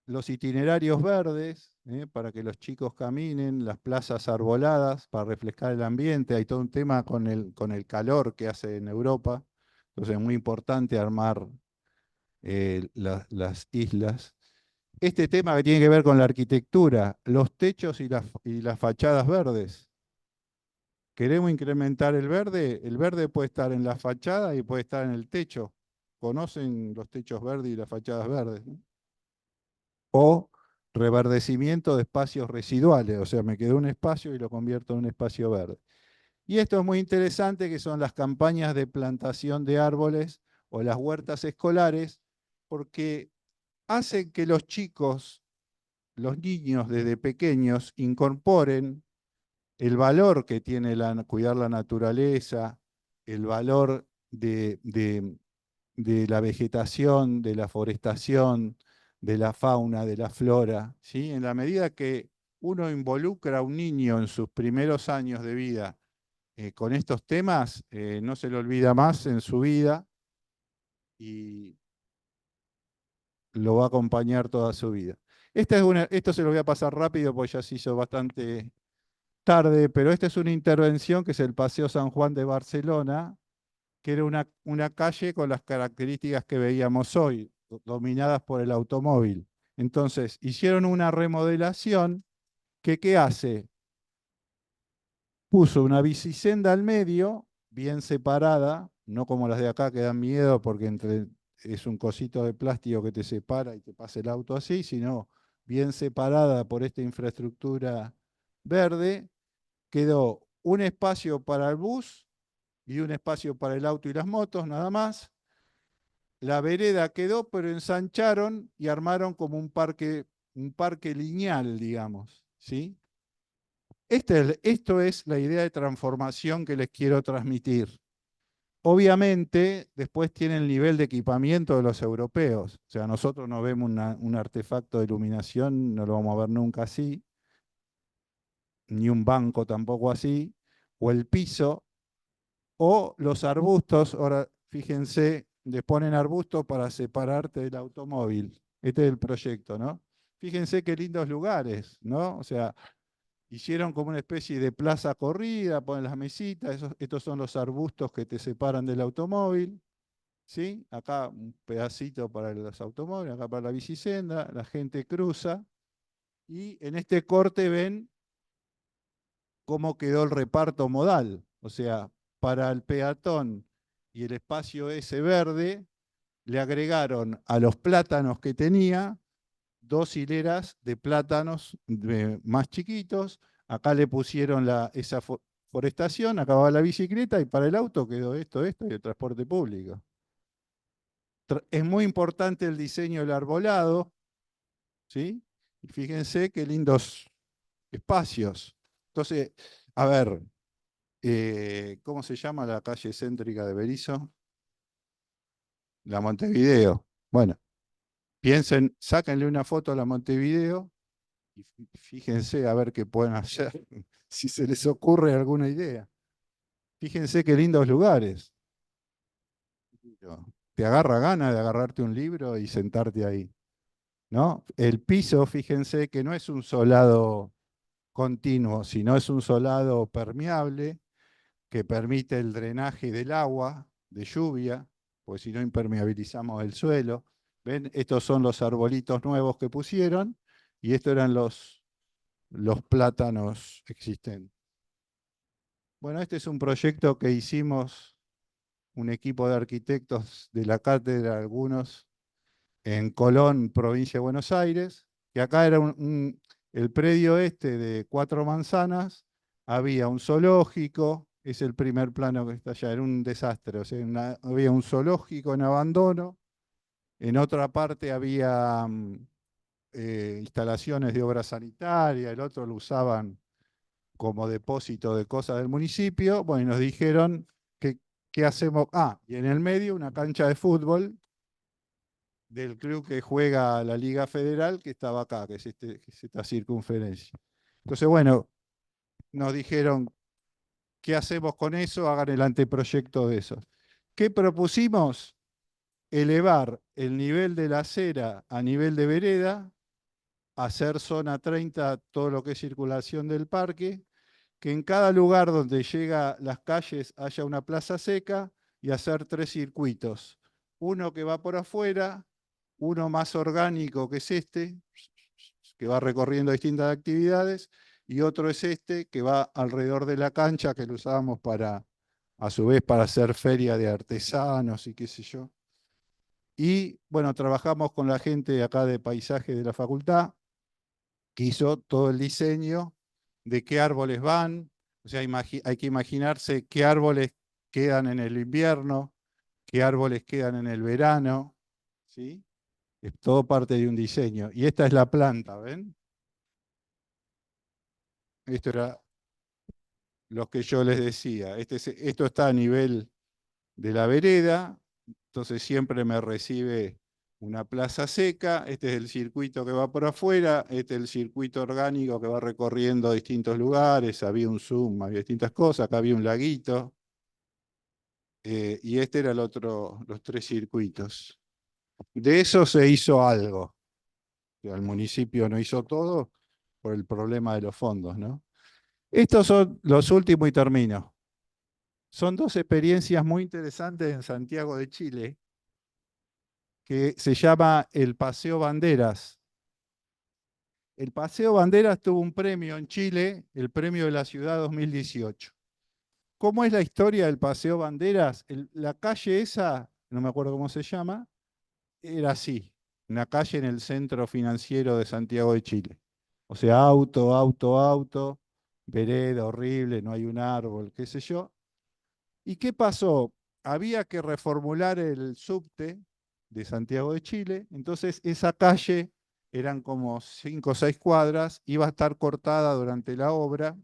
Los itinerarios verdes, para que los chicos caminen, las plazas arboladas para refrescar el ambiente. Hay todo un tema con el calor que hace en Europa. Entonces es muy importante armar las islas. Este tema que tiene que ver con la arquitectura, los techos y las fachadas verdes. ¿Queremos incrementar el verde puede estar en la fachada y puede estar en el techo. ¿Conocen los techos verdes y las fachadas verdes, no? O reverdecimiento de espacios residuales, o sea, me quedó un espacio y lo convierto en un espacio verde. Y esto es muy interesante, que son las campañas de plantación de árboles o las huertas escolares, porque hacen que los chicos, los niños desde pequeños, incorporen el valor que tiene cuidar la naturaleza, el valor de la vegetación, de la forestación, de la fauna, de la flora, ¿sí? En la medida que uno involucra a un niño en sus primeros años de vida con estos temas, no se le olvida más en su vida y lo va a acompañar toda su vida. Esto se lo voy a pasar rápido porque ya se hizo bastante tarde, pero esta es una intervención que es el Paseo San Juan de Barcelona, que era una calle con las características que veíamos hoy, dominadas por el automóvil. Entonces, hicieron una remodelación que, ¿qué hace? Puso una bicisenda al medio, bien separada, no como las de acá que dan miedo porque es un cosito de plástico que te separa y te pasa el auto así, sino bien separada por esta infraestructura verde. Quedó un espacio para el bus y un espacio para el auto y las motos, nada más. La vereda quedó, pero ensancharon y armaron como un parque lineal, digamos, ¿sí? Esto es la idea de transformación que les quiero transmitir. Obviamente, después tiene el nivel de equipamiento de los europeos. O sea, nosotros no vemos un artefacto de iluminación, no lo vamos a ver nunca así, ni un banco tampoco así, o el piso, o los arbustos. Ahora, fíjense, le ponen arbustos para separarte del automóvil. Este es el proyecto, ¿no? Fíjense qué lindos lugares, ¿no? O sea, hicieron como una especie de plaza corrida, ponen las mesitas, estos son los arbustos que te separan del automóvil, ¿sí? Acá un pedacito para los automóviles, acá para la bicisenda, la gente cruza, y en este corte ven cómo quedó el reparto modal. O sea, para el peatón y el espacio ese verde, le agregaron a los plátanos que tenía 2 hileras de plátanos más chiquitos. Acá le pusieron esa forestación, acá va la bicicleta y para el auto quedó esto y el transporte público. Es muy importante el diseño del arbolado, ¿sí? Y fíjense qué lindos espacios. Entonces, a ver, ¿cómo se llama la calle céntrica de Berisso? La Montevideo. Bueno, piensen, sáquenle una foto a la Montevideo y fíjense a ver qué pueden hacer, si se les ocurre alguna idea. Fíjense qué lindos lugares. Te agarra ganas de agarrarte un libro y sentarte ahí, ¿no? El piso, fíjense que no es un solado continuo, sino es un solado permeable que permite el drenaje del agua, de lluvia, porque si no impermeabilizamos el suelo. ¿Ven? Estos son los arbolitos nuevos que pusieron y estos eran los plátanos existentes. Bueno, este es un proyecto que hicimos un equipo de arquitectos de la cátedra, algunos en Colón, provincia de Buenos Aires, que acá era el predio este de 4 manzanas, había un zoológico, es el primer plano que está allá, era un desastre, o sea, había un zoológico en abandono, en otra parte había instalaciones de obra sanitaria, el otro lo usaban como depósito de cosas del municipio, bueno, y nos dijeron que, ¿qué hacemos? Ah, y en el medio una cancha de fútbol del club que juega la Liga Federal, que estaba acá, que es esta circunferencia. Entonces, bueno, nos dijeron, ¿qué hacemos con eso? Hagan el anteproyecto de eso. ¿Qué propusimos? Elevar el nivel de la acera a nivel de vereda, hacer zona 30 todo lo que es circulación del parque, que en cada lugar donde llega las calles haya una plaza seca y hacer 3 circuitos. Uno que va por afuera, uno más orgánico que es este, que va recorriendo distintas actividades, y otro es este que va alrededor de la cancha, que lo usábamos para, a su vez, para hacer feria de artesanos y qué sé yo. Y bueno, trabajamos con la gente acá de paisaje de la facultad, que hizo todo el diseño de qué árboles van, o sea, hay que imaginarse qué árboles quedan en el invierno, qué árboles quedan en el verano, ¿sí? Es todo parte de un diseño. Y esta es la planta, ¿ven? Esto era lo que yo les decía. Esto está a nivel de la vereda, entonces siempre me recibe una plaza seca, este es el circuito que va por afuera, este es el circuito orgánico que va recorriendo distintos lugares, había un zoom, había distintas cosas, acá había un laguito, y este era los 3 circuitos. De eso se hizo algo. El municipio no hizo todo por el problema de los fondos, ¿no? Estos son los últimos y termino. Son 2 experiencias muy interesantes en Santiago de Chile, que se llama el Paseo Banderas. El Paseo Banderas tuvo un premio en Chile, el Premio de la Ciudad 2018. ¿Cómo es la historia del Paseo Banderas? La calle esa, no me acuerdo cómo se llama, era así, una calle en el centro financiero de Santiago de Chile. O sea, auto, auto, auto, vereda horrible, no hay un árbol, qué sé yo. ¿Y qué pasó? Había que reformular el subte de Santiago de Chile, entonces esa calle, eran como 5 o 6 cuadras, iba a estar cortada durante la obra,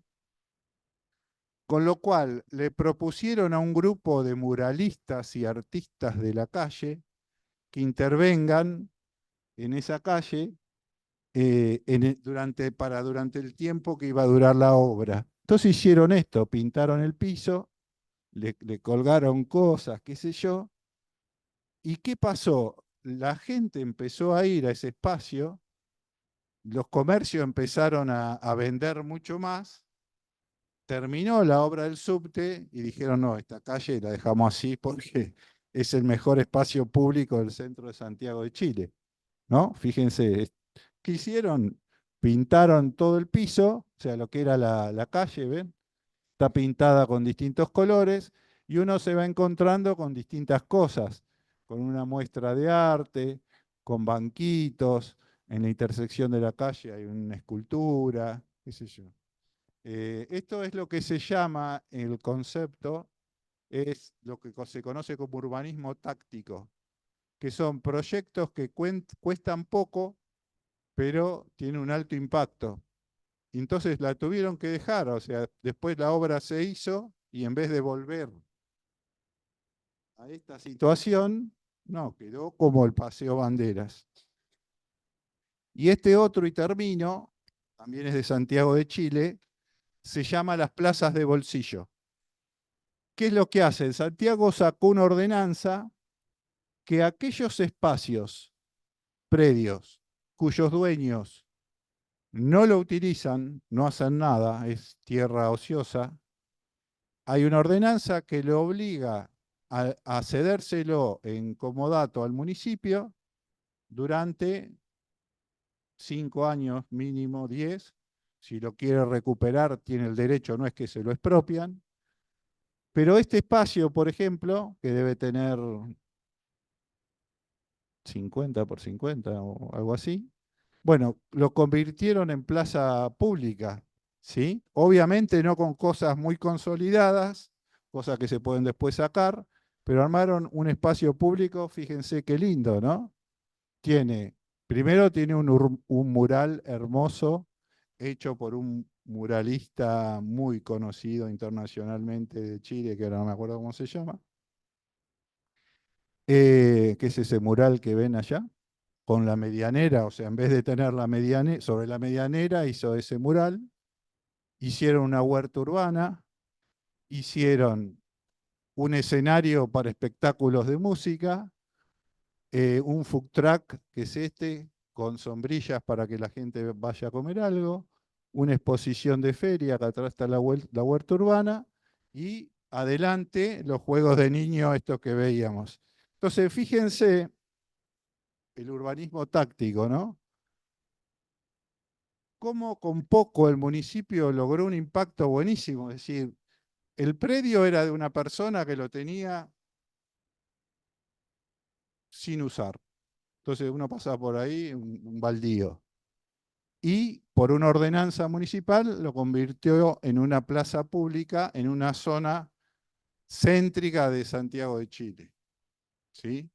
con lo cual le propusieron a un grupo de muralistas y artistas de la calle que intervengan en esa calle durante el tiempo que iba a durar la obra. Entonces hicieron esto, pintaron el piso, le colgaron cosas, qué sé yo. ¿Y qué pasó? La gente empezó a ir a ese espacio, los comercios empezaron a vender mucho más, terminó la obra del subte y dijeron, no, esta calle la dejamos así porque es el mejor espacio público del centro de Santiago de Chile, ¿no? Fíjense, ¿qué hicieron? Pintaron todo el piso, o sea, lo que era la calle, ¿ven? Está pintada con distintos colores y uno se va encontrando con distintas cosas, con una muestra de arte, con banquitos, en la intersección de la calle hay una escultura, qué sé yo. Esto es lo que se llama, el concepto, es lo que se conoce como urbanismo táctico. que son proyectos que cuestan poco, pero tienen un alto impacto. Y entonces la tuvieron que dejar, o sea, después la obra se hizo y en vez de volver a esta situación, no, quedó como el Paseo Banderas. Y este otro, y termino, también es de Santiago de Chile, se llama las plazas de bolsillo. ¿Qué es lo que hace? Santiago sacó una ordenanza que aquellos espacios, predios, cuyos dueños no lo utilizan, no hacen nada, es tierra ociosa, hay una ordenanza que le obliga a cedérselo en comodato al municipio durante 5 años mínimo, 10. Si lo quiere recuperar, tiene el derecho, no es que se lo expropian. Pero este espacio, por ejemplo, que debe tener 50 por 50 o algo así, bueno, lo convirtieron en plaza pública, ¿sí? Obviamente no con cosas muy consolidadas, cosas que se pueden después sacar, pero armaron un espacio público, fíjense qué lindo, ¿no? Tiene, primero tiene un mural hermoso hecho por un muralista muy conocido internacionalmente de Chile, que ahora no me acuerdo cómo se llama, que es ese mural que ven allá, con la medianera, o sea, en vez de tener la medianera, sobre la medianera hizo ese mural, hicieron una huerta urbana, hicieron un escenario para espectáculos de música, un food truck, que es este, con sombrillas para que la gente vaya a comer algo, una exposición de feria, que atrás está la huerta urbana, y adelante los juegos de niños, estos que veíamos. Entonces, fíjense el urbanismo táctico, ¿no? Cómo con poco el municipio logró un impacto buenísimo. Es decir, el predio era de una persona que lo tenía sin usar. Entonces uno pasaba por ahí, un baldío. Y por una ordenanza municipal lo convirtió en una plaza pública en una zona céntrica de Santiago de Chile. ¿Sí?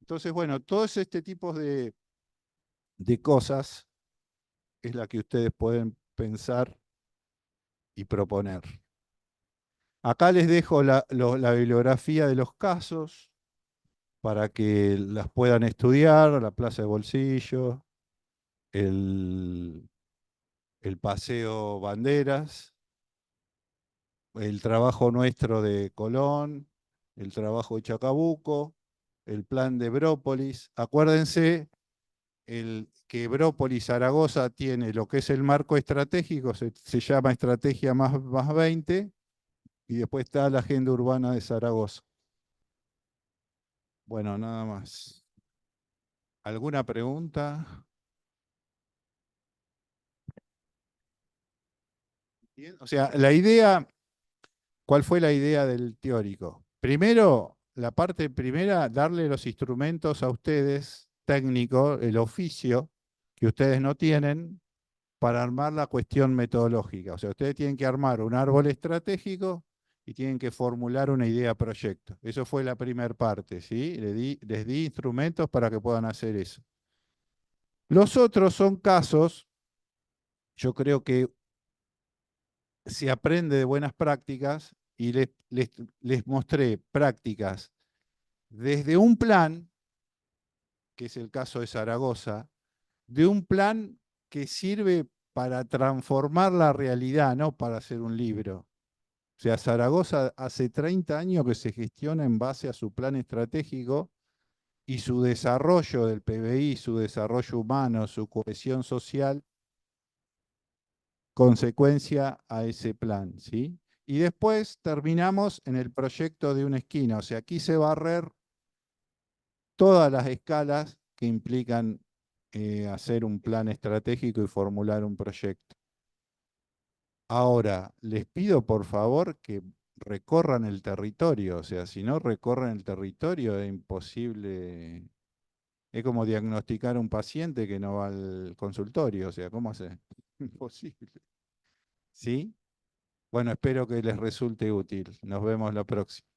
Entonces, bueno, todos este tipo de cosas es la que ustedes pueden pensar y proponer. Acá les dejo la bibliografía de los casos para que las puedan estudiar, la Plaza de Bolsillo, el, el Paseo Banderas, el trabajo nuestro de Colón, el trabajo de Chacabuco, el plan de Brópolis. Acuérdense que Brópolis Zaragoza tiene lo que es el marco estratégico, se llama Estrategia más 20, y después está la Agenda Urbana de Zaragoza. Bueno, nada más. ¿Alguna pregunta? Bien. O sea, la idea, ¿cuál fue la idea del teórico? Primero, la parte primera, darle los instrumentos a ustedes, técnicos, el oficio que ustedes no tienen para armar la cuestión metodológica. O sea, ustedes tienen que armar un árbol estratégico y tienen que formular una idea proyecto. Eso fue la primera parte, ¿sí? Les di instrumentos para que puedan hacer eso. Los otros son casos, yo creo que se aprende de buenas prácticas y les mostré prácticas desde un plan, que es el caso de Zaragoza, de un plan que sirve para transformar la realidad, no para hacer un libro. O sea, Zaragoza hace 30 años que se gestiona en base a su plan estratégico y su desarrollo del PBI, su desarrollo humano, su cohesión social, consecuencia a ese plan, ¿sí? Y después terminamos en el proyecto de una esquina, o sea, aquí se barrer todas las escalas que implican hacer un plan estratégico y formular un proyecto. Ahora, les pido por favor que recorran el territorio, o sea, si no recorren el territorio es imposible, es como diagnosticar a un paciente que no va al consultorio, o sea, ¿cómo hace? Imposible. ¿Sí? Bueno, espero que les resulte útil. Nos vemos la próxima.